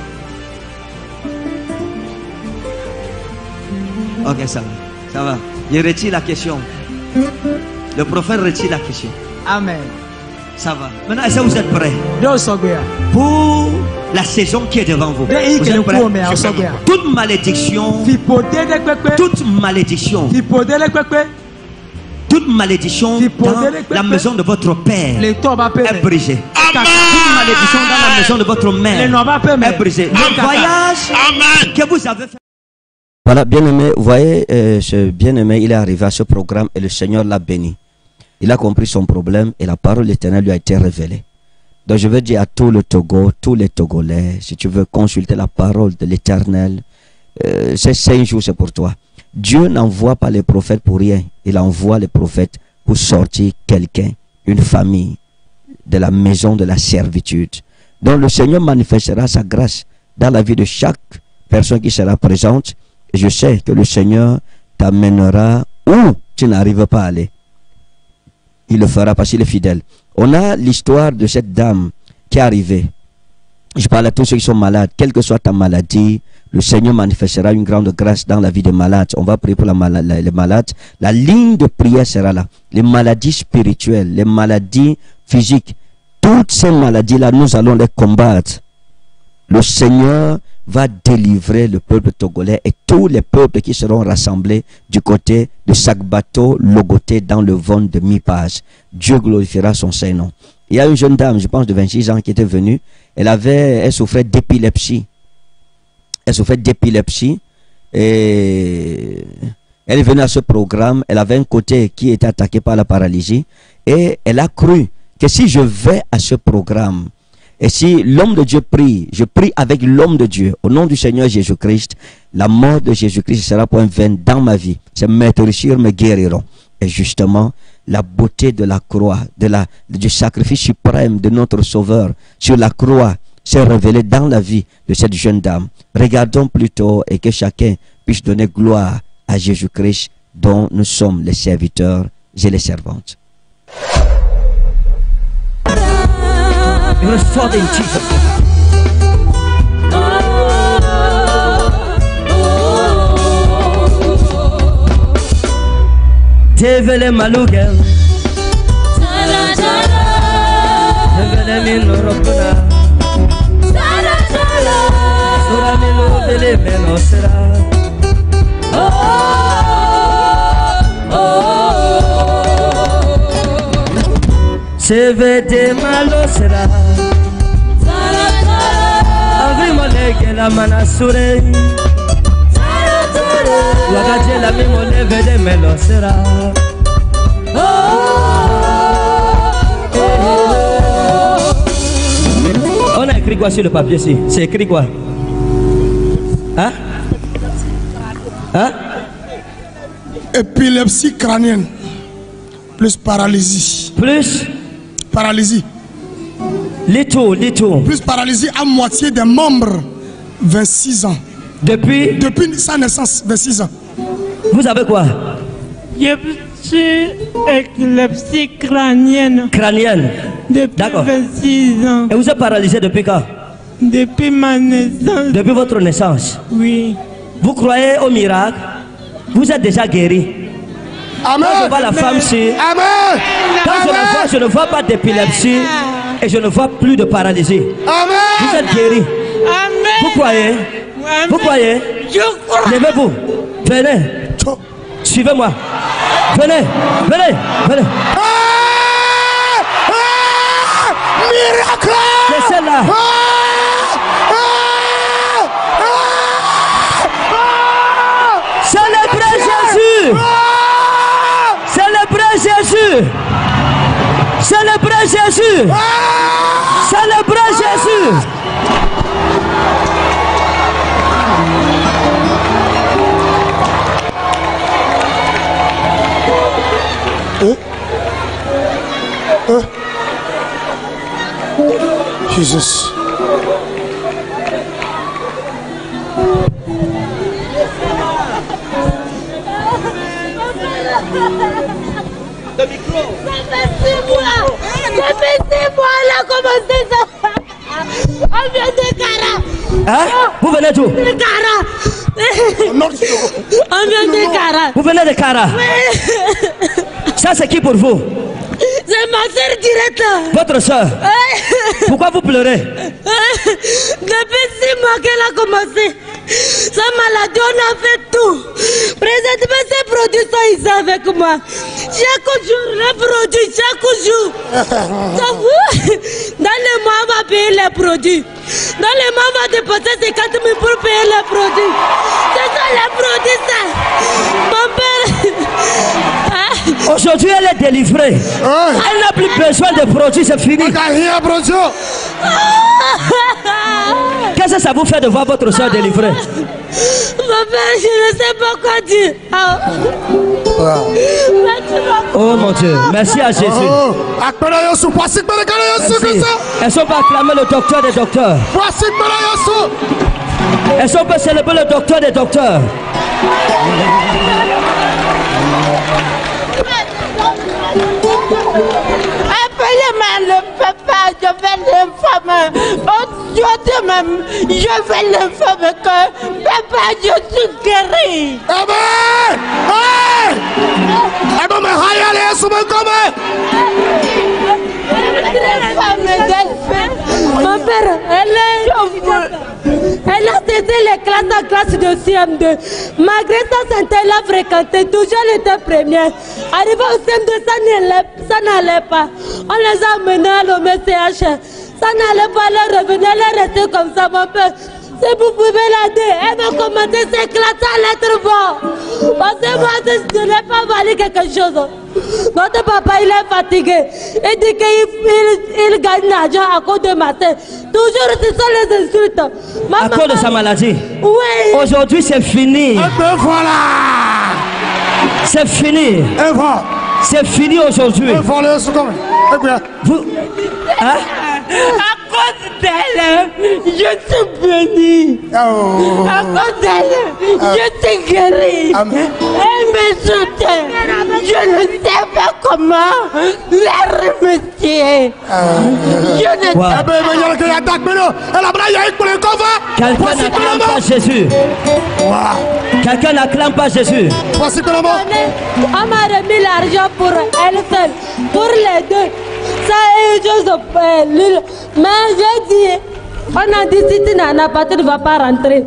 Ok, ça va. Ça va. Je retire la question. Le prophète retire la question. Amen. Ça va. Maintenant, est-ce que vous êtes prêts pour la saison qui est devant vous? Vous êtes prêts? Toute malédiction, toute malédiction dans la maison de votre père est brisée. Amen. Toute malédiction dans la maison de votre mère est brisée. Le voyage que vous avez fait. Voilà, bien-aimé, vous voyez, ce bien-aimé, il est arrivé à ce programme et le Seigneur l'a béni. Il a compris son problème et la parole éternelle lui a été révélée. Donc je veux dire à tout le Togo, tous les Togolais, si tu veux consulter la parole de l'éternel, ces 5 jours c'est pour toi. Dieu n'envoie pas les prophètes pour rien. Il envoie les prophètes pour sortir quelqu'un, une famille, de la maison de la servitude. Donc le Seigneur manifestera sa grâce dans la vie de chaque personne qui sera présente. Et je sais que le Seigneur t'amènera où tu n'arrives pas à aller. Il le fera parce qu'il est fidèle. On a l'histoire de cette dame qui est arrivée. Je parle à tous ceux qui sont malades. Quelle que soit ta maladie, le Seigneur manifestera une grande grâce dans la vie des malades. On va prier pour les malades. La ligne de prière sera là. Les maladies spirituelles, les maladies physiques, toutes ces maladies-là, nous allons les combattre. Le Seigneur va délivrer le peuple togolais et tous les peuples qui seront rassemblés du côté de Sagbato, Logoté, dans le ventre de Mi-Page. Dieu glorifiera son Saint-Nom. Il y a une jeune dame, je pense de 26 ans, qui était venue. Elle souffrait d'épilepsie. Elle souffrait d'épilepsie et elle est venue à ce programme. Elle avait un côté qui était attaqué par la paralysie et elle a cru que si je vais à ce programme et si l'homme de Dieu prie, je prie avec l'homme de Dieu au nom du Seigneur Jésus-Christ, la mort de Jésus-Christ sera point vaine dans ma vie. Ces meurtrissures me guériront. Et justement, la beauté de la croix, du sacrifice suprême de notre Sauveur sur la croix s'est révélée dans la vie de cette jeune dame. Regardons plutôt et que chacun puisse donner gloire à Jésus-Christ dont nous sommes les serviteurs et les servantes. Devele malugel devele minorokuna sura milo vele menosera sevede malosera avimolege la manasure wagaje la mimole vele melosera. On a écrit quoi sur le papier ici? C'est écrit quoi? Hein? Hein? Épilepsie crânienne plus paralysie. Plus paralysie. Little. Plus paralysie à moitié des membres. 26 ans. Depuis sa naissance, 26 ans. Vous avez quoi? Je suis épilepsie crânienne. Crânienne. Depuis 26 ans. Et vous êtes paralysé depuis quand? Depuis ma naissance. Depuis votre naissance? Oui. Vous croyez au miracle? Vous êtes déjà guéri. Amen. Quand je vois la femme ici, Amen. Quand je ne vois pas d'épilepsie et je ne vois plus de paralysie. Amen. Vous êtes guéri. Amen. Vous croyez? Amen. Vous croyez? Je crois. Levez-vous. Venez. Suivez-moi. Venez. Miracle. C'est celle-là. Célébrez Jésus. Célébrez Jésus. Célébrez Jésus. Célébrez Jésus. Jesus. Le micro. Ça fait 6 mois, elle a commencé ça. On vient de Cara. Hein? Vous venez d'où? De Cara. On vient de Cara. Vous venez de Cara? Oui. Ça, c'est qui pour vous? C'est ma soeur directe. Votre soeur? Pourquoi vous pleurez? Depuis 6 mois qu'elle a commencé. Sa maladie, on a fait tout. Présentement, ces produits sont ici avec moi. Chaque jour, les produits, chaque jour. Dans le mois, on va payer les produits. Dans le mois, on va déposer 50 000 pour payer les produits. C'est ça les produits, ça. Mon père. Aujourd'hui, elle est délivrée. Elle n'a plus besoin de produits, c'est fini. Qu'est-ce que ça vous fait de voir votre soeur délivrée? Mon père, je ne sais pas quoi dire. Oh mon Dieu, merci à Jésus. Merci. Est-ce qu'on peut acclamer le docteur des docteurs? Est-ce qu'on peut célébrer le docteur des docteurs? Appelez-moi le papa, je vais l'informer. Oh Dieu de même, je vais l'informer que papa, je suis guéri. Amen! Mon père, elle a cessé les classes en classe de CM2. Malgré ça, elle a fréquenté, toujours elle était première. Arrivé au CM2, ça n'allait pas. On les a amenés à l'OMCH. Ça n'allait pas, elle est revenue, elle est restée comme ça, mon père. Si vous pouvez l'aider, elle va commencer ses classes à l'être bon. Parce que moi, je n'ai pas valé quelque chose. Notre papa, il est fatigué. Il dit qu'il gagne l'argent à cause de ma tête. Toujours, ce sont les insultes. À cause de sa maladie? Oui. Aujourd'hui, c'est fini. Et ben voilà. C'est fini. Et voilà. C'est fini aujourd'hui. Et voilà, c'est comme. Vous... Hein? À cause d'elle, je suis béni. À cause d'elle, je suis guéri. Elle me soutient. Je ne sais pas comment la remercier. Je ne sais pas. Quelqu'un n'acclame pas Jésus. Quelqu'un n'acclame pas Jésus. On m'a remis l'argent pour elle seule, pour les deux. Ça est juste l'île. Mais j'ai dit, on a dit si tu n'en as pas, tu ne vas pas rentrer.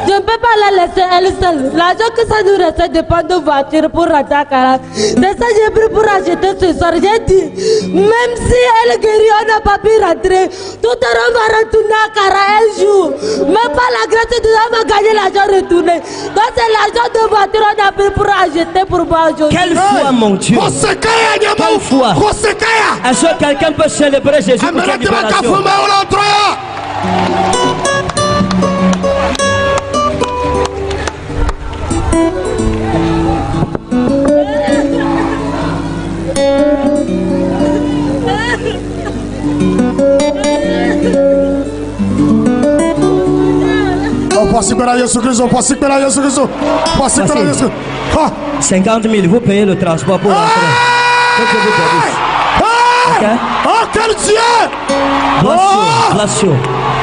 Je ne peux pas la laisser elle seule. L'argent que ça nous reste dépend de voiture pour rentrer à Cara. C'est ça que j'ai pris pour acheter ce soir. J'ai dit, même si elle guérit, on n'a pas pu rentrer. Tout à l'heure, on va retourner à Cara un jour. Même pas la grâce de Dieu, on va gagner l'argent retourné. Donc c'est l'argent de voiture qu'on a pris pour acheter pour boire aujourd'hui. Quelle foi, mon Dieu. Quelle foi. Est-ce que quelqu'un peut célébrer Jésus pour sa libération? Posso esperar Jesus Cristo, posso esperar Jesus Cristo, posso esperar Jesus Cristo. 50 000, vous payez le transport pour rentrer. Okay? Oh, quel Dieu! Bless you.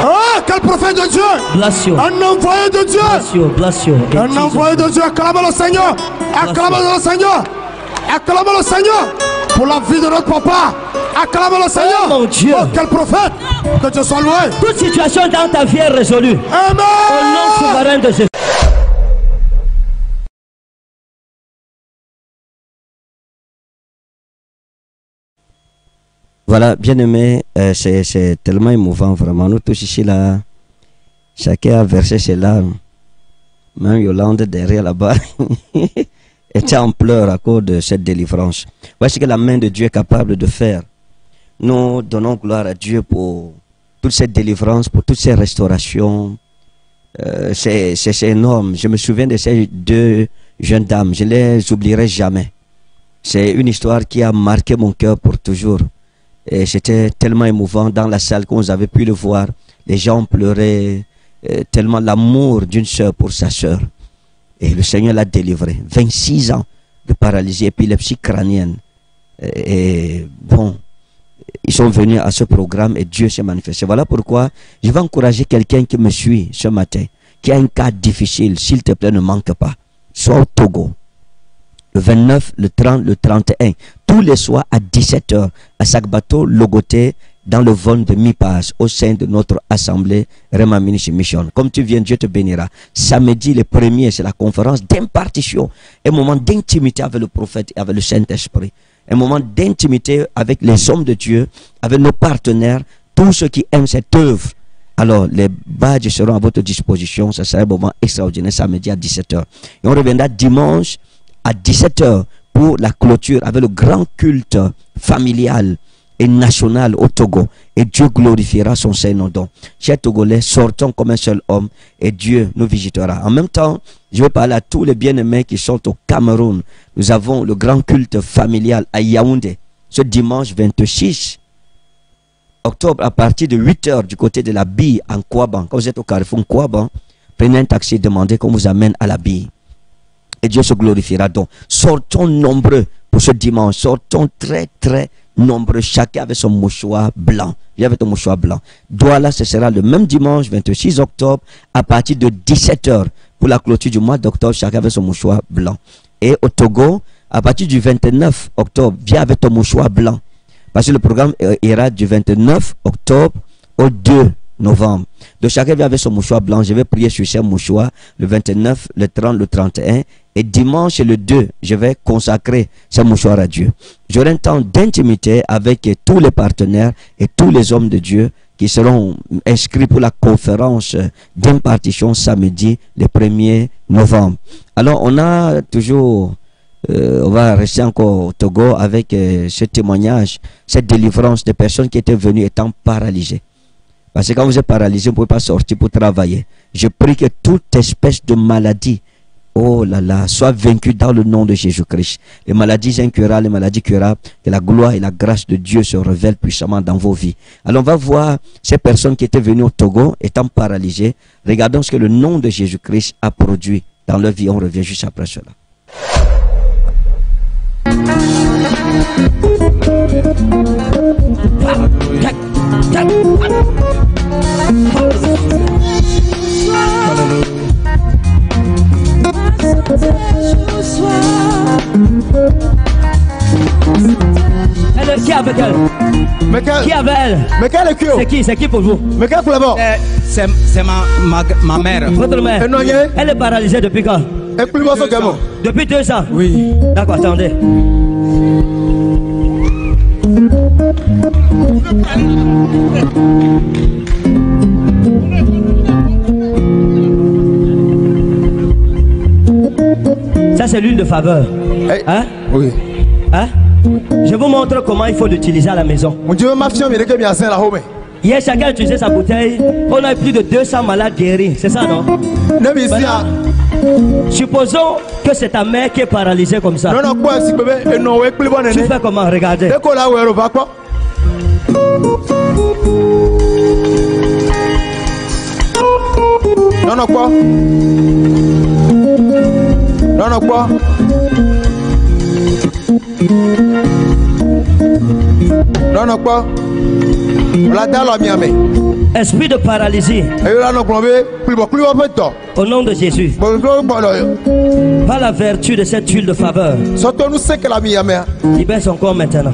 Oh, quel prophète de Dieu! Bless you. Un envoyé de Dieu! Bless you. Un envoyé de Dieu, acclame le Seigneur! Acclame le Seigneur! Acclame le Seigneur! Pour la vie de notre papa! Acclame le Seigneur! Oh mon Dieu! Oh, quel prophète! Que Dieu soit loué! Toute situation dans ta vie est résolue. Amen! Au nom souverain de Jésus. Voilà, bien aimé, c'est tellement émouvant, vraiment. Nous tous ici, là, chacun a versé ses larmes. Même Yolande, derrière là-bas, était en pleurs à cause de cette délivrance. Voici ce que la main de Dieu est capable de faire. Nous donnons gloire à Dieu pour toute cette délivrance, pour toutes ces restaurations. C'est énorme. Je me souviens de ces deux jeunes dames. Je ne les oublierai jamais. C'est une histoire qui a marqué mon cœur pour toujours. Et c'était tellement émouvant dans la salle qu'on avait pu le voir. Les gens pleuraient tellement l'amour d'une sœur pour sa sœur. Et le Seigneur l'a délivré. 26 ans de paralysie, épilepsie crânienne. Et bon, ils sont venus à ce programme et Dieu s'est manifesté. Voilà pourquoi je vais encourager quelqu'un qui me suit ce matin, qui a un cas difficile. S'il te plaît, ne manque pas. Sois au Togo. Le 29, le 30, le 31. Tous les soirs à 17h, à Sakbato, Logoté, dans le vol de Mi-Pass, au sein de notre assemblée Rema Ministry Mission. Comme tu viens, Dieu te bénira. Samedi, le premier, c'est la conférence d'impartition. Un moment d'intimité avec le prophète et avec le Saint-Esprit. Un moment d'intimité avec les hommes de Dieu, avec nos partenaires, tous ceux qui aiment cette œuvre. Alors, les badges seront à votre disposition. Ça sera un moment extraordinaire samedi à 17h. Et on reviendra dimanche à 17h pour la clôture avec le grand culte familial et national au Togo. Et Dieu glorifiera son Saint-Nom. Donc, chers Togolais, sortons comme un seul homme et Dieu nous visitera. En même temps, je vais parler à tous les bien-aimés qui sont au Cameroun. Nous avons le grand culte familial à Yaoundé ce dimanche 26 octobre à partir de 8h du côté de la Bille en Kouaban. Quand vous êtes au Carrefour Kouaban, prenez un taxi et demandez qu'on vous amène à la Bille. Et Dieu se glorifiera. Donc, sortons nombreux pour ce dimanche. Sortons très nombreux. Chacun avec son mouchoir blanc. Viens avec ton mouchoir blanc. Douala, ce sera le même dimanche 26 octobre à partir de 17h pour la clôture du mois d'octobre. Chacun avec son mouchoir blanc. Et au Togo, à partir du 29 octobre, viens avec ton mouchoir blanc. Parce que le programme ira du 29 octobre au 2 novembre. Donc chacun vient avec son mouchoir blanc. Je vais prier sur ces mouchoirs le 29, le 30, le 31. Et dimanche le 2, je vais consacrer ce mouchoir à Dieu. J'aurai un temps d'intimité avec tous les partenaires et tous les hommes de Dieu qui seront inscrits pour la conférence d'impartition samedi le 1er novembre. Alors on a toujours... on va rester encore au Togo avec ce témoignage, cette délivrance de personnes qui étaient venues étant paralysées. Parce que quand vous êtes paralysé, vous ne pouvez pas sortir pour travailler. Je prie que toute espèce de maladie, oh là là, soit vaincue dans le nom de Jésus-Christ. Les maladies incurables, les maladies curables, que la gloire et la grâce de Dieu se révèlent puissamment dans vos vies. Alors on va voir ces personnes qui étaient venues au Togo étant paralysées. Regardons ce que le nom de Jésus-Christ a produit dans leur vie. On revient juste après cela. Elle, qui est avec elle? Qui est avec elle? Mais quel est qui? C'est qui pour vous? Mais quel pour d'abord? C'est ma mère. Votre mère? Elle est paralysée depuis quand? Depuis 2 ans? Oui. D'accord, attendez. Ça c'est l'huile de faveur. Hein? Oui. Hein? Je vous montre comment il faut l'utiliser à la maison. Hier, chacun a utilisé sa bouteille. On a plus de 200 malades guéris. C'est ça, non? Maintenant, supposons que c'est ta mère qui est paralysée comme ça. Tu fais comment? Regardez. Non, quoi? Non, quoi? Non, quoi? Esprit de paralysie. Au nom de Jésus. Par la vertu de cette huile de faveur. Libère son corps maintenant.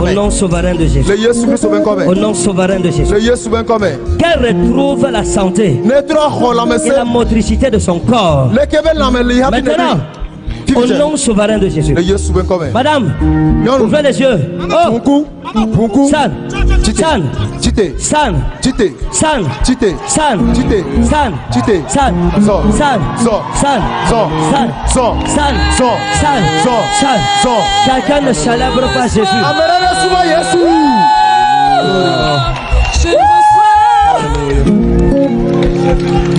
Au nom souverain de Jésus. Au nom souverain de Jésus. Qu'elle retrouve la santé et la motricité de son corps. Maintenant. Au nom souverain de Jésus. Madame, ouvrez les yeux. Oh, San, San, San, San, San, San, San, San, San. Quelqu'un ne célèbre pas Jésus.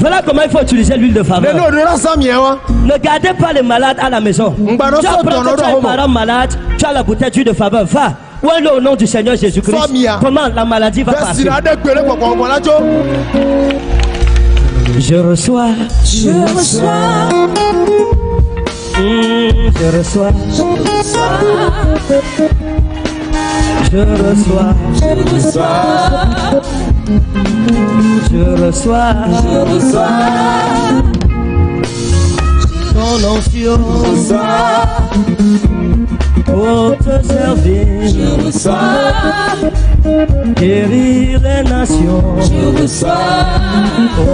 Voilà comment il faut utiliser l'huile de faveur. Ne gardez pas les malades à la maison. Tu apprends que tu as un parent malade, tu as la bouteille d'huile de faveur. Va. Où est le nom du Seigneur Jésus-Christ? Comment la maladie va partir? Je reçois Je reçois. Je reçois. Je reçois. Je reçois. Je reçois. Ton onction. Je reçois. Pour te servir. Je reçois. Guérir les nations. Je reçois. Oh,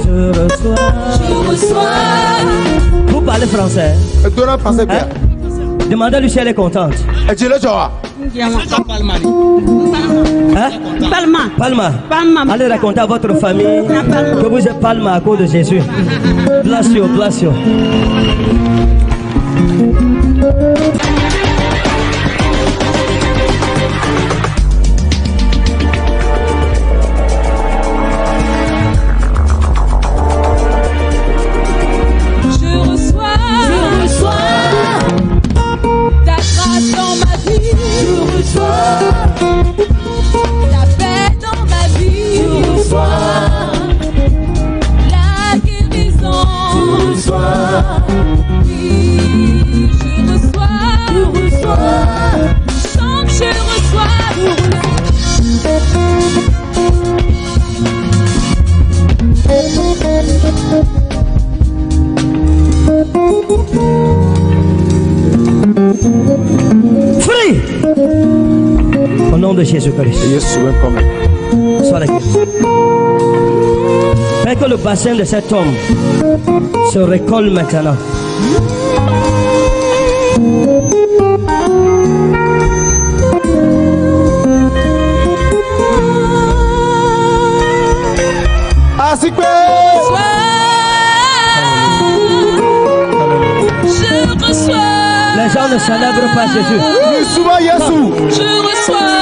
je reçois. Je reçois. Vous parlez français? Donnez français bien. Demandez-lui si elle est contente. Et tu le vois. Hein? Palma. Allez raconter à votre famille que vous êtes Palma à cause de Jésus. Blasio. La paix dans ma vie, je reçois. La guérison, je reçois. Oui, je reçois. Tant que je reçois, Free. Au nom de Jésus-Christ. Sois la guérison. Fais que le bassin de cet homme se récolle maintenant. je reçois. Les gens ne célèbrent pas Jésus. Je reçois. Je reçois.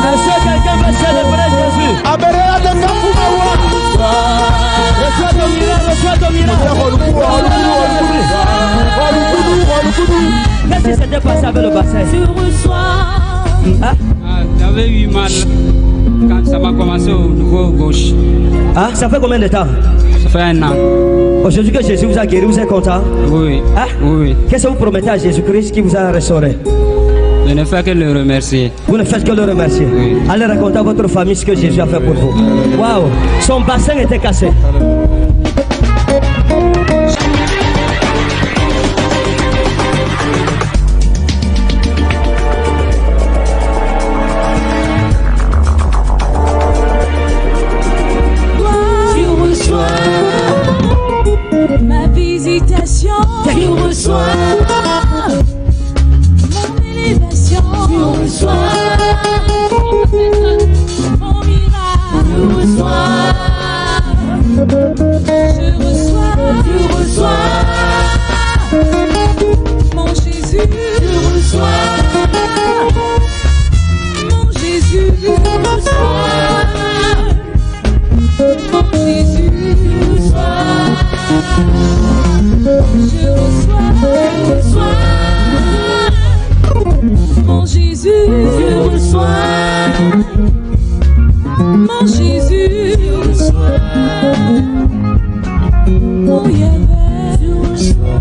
Est-ce que quelqu'un veut célébrer Jésus? Reçois ton miracle, reçois ton miracle. Qu'est-ce qui s'était passé avec le bassin? Je reçois. Hein? J'avais eu mal quand ça m'a commencé au niveau gauche. Ah, ça fait combien de temps? Ça fait 1 an. Aujourd'hui que Jésus vous a guéri, vous êtes content? Oui. Hein? Oui. Qu'est-ce que vous promettez à Jésus-Christ qui vous a restauré? Je ne fais que le remercier. Vous ne faites que le remercier. Oui. Allez raconter à votre famille ce que Jésus a fait pour vous. Waouh! Son bassin était cassé. Ma visitation, je reçois. Mon élévation, je reçois. Mon miracle, je reçois. Je reçois. Mon Jésus, je reçois. Mon Jésus, je reçois. Mon Jésus, je reçois. Je reçois. Mon Jésus, je reçois. Mon Jésus, je reçois. Mon Yahweh, je reçois.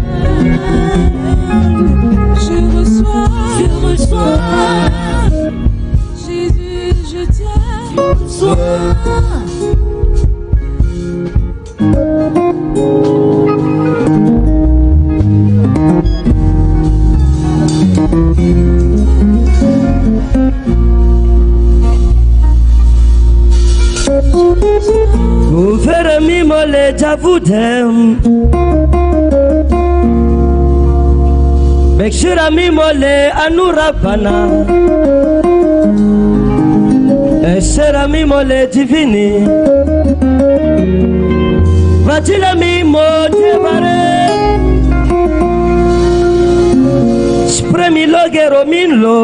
Je reçois. Jésus, je t'aime. Je reçois. Ouvre mi mole javudem. Bekshira mi mole anurabana. Esera mi mole divini. Vatila mi mole bare. Spremi logero minlo.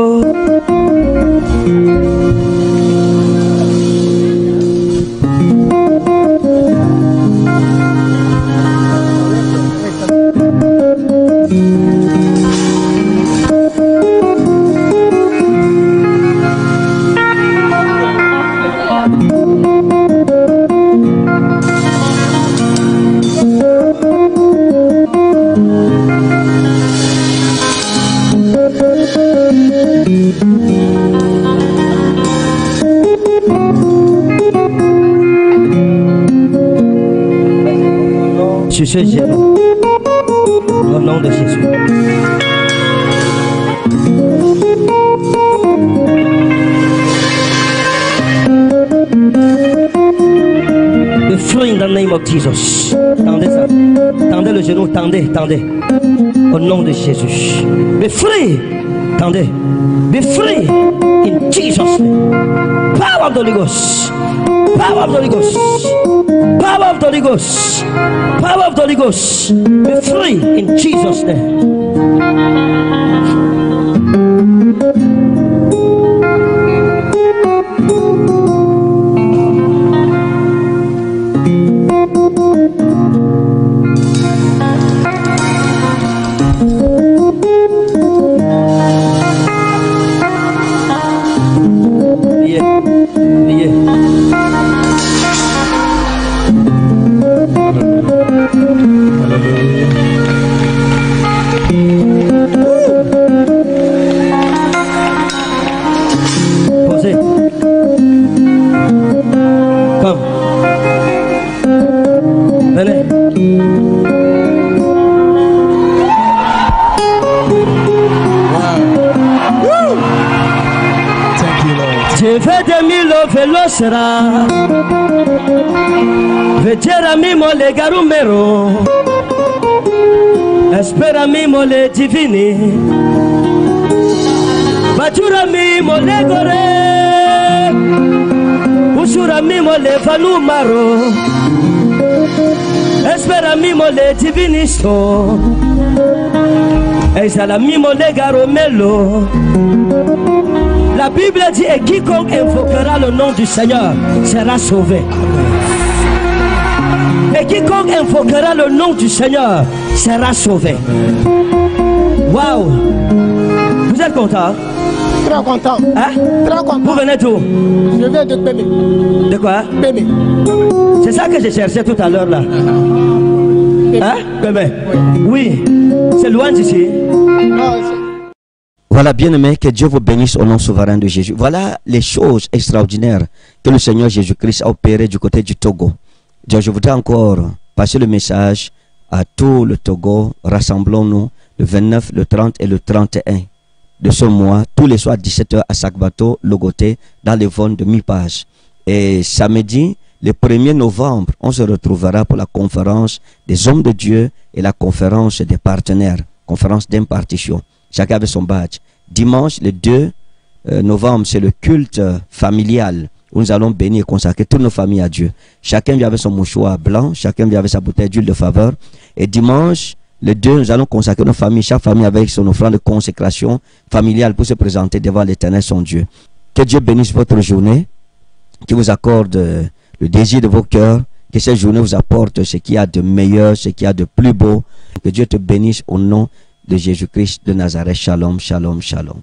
sur ce genou. Au nom de Jésus. The fruit in the name of Jesus. Tendez ça. Tendez le genou. Tendez. Au nom de Jésus. Be free. Tendez. Be free in Jesus' name. Power of the Holy Ghost. Power of the Holy Ghost. Power of the Holy Ghost. Power of the Holy Ghost. Be free in Jesus' name. Posez. Comme. Venez. Je vais de mille vélo sera. Vedere mimo le garumero. Espera mimo le divini. Batura mimo le gore. Usura mimo le valumaro. Espera mimo le divinisto. Esala mimo le garomelo. La Bible dit, et quiconque invoquera le nom du Seigneur sera sauvé. Et quiconque invoquera le nom du Seigneur sera sauvé. Waouh! Vous êtes content? Très content. Hein? Très content. Vous venez d'où? Je viens de Béné. De quoi? Béné. C'est ça que j'ai cherché tout à l'heure là. Hein? Béné? Oui. C'est loin d'ici. Voilà, bien-aimés, que Dieu vous bénisse au nom souverain de Jésus. Voilà les choses extraordinaires que le Seigneur Jésus-Christ a opérées du côté du Togo. Je voudrais encore passer le message à tout le Togo. Rassemblons-nous le 29, le 30 et le 31 de ce mois, tous les soirs à 17h à Sakbato, Logoté, dans les ventes de mi-page. Et samedi, le 1er novembre, on se retrouvera pour la conférence des hommes de Dieu et la conférence des partenaires, conférence d'impartition. Chacun avait son badge. Dimanche, le 2 novembre, c'est le culte familial où nous allons bénir et consacrer toutes nos familles à Dieu. Chacun vient avec son mouchoir blanc, chacun vient avec sa bouteille d'huile de faveur. Et dimanche, le 2, nous allons consacrer nos familles, chaque famille avec son offrande de consécration familiale pour se présenter devant l'Éternel son Dieu. Que Dieu bénisse votre journée, qu'il vous accorde le désir de vos cœurs, que cette journée vous apporte ce qu'il y a de meilleur, ce qu'il y a de plus beau. Que Dieu te bénisse au nom de Jésus-Christ de Nazareth. Shalom, shalom, shalom.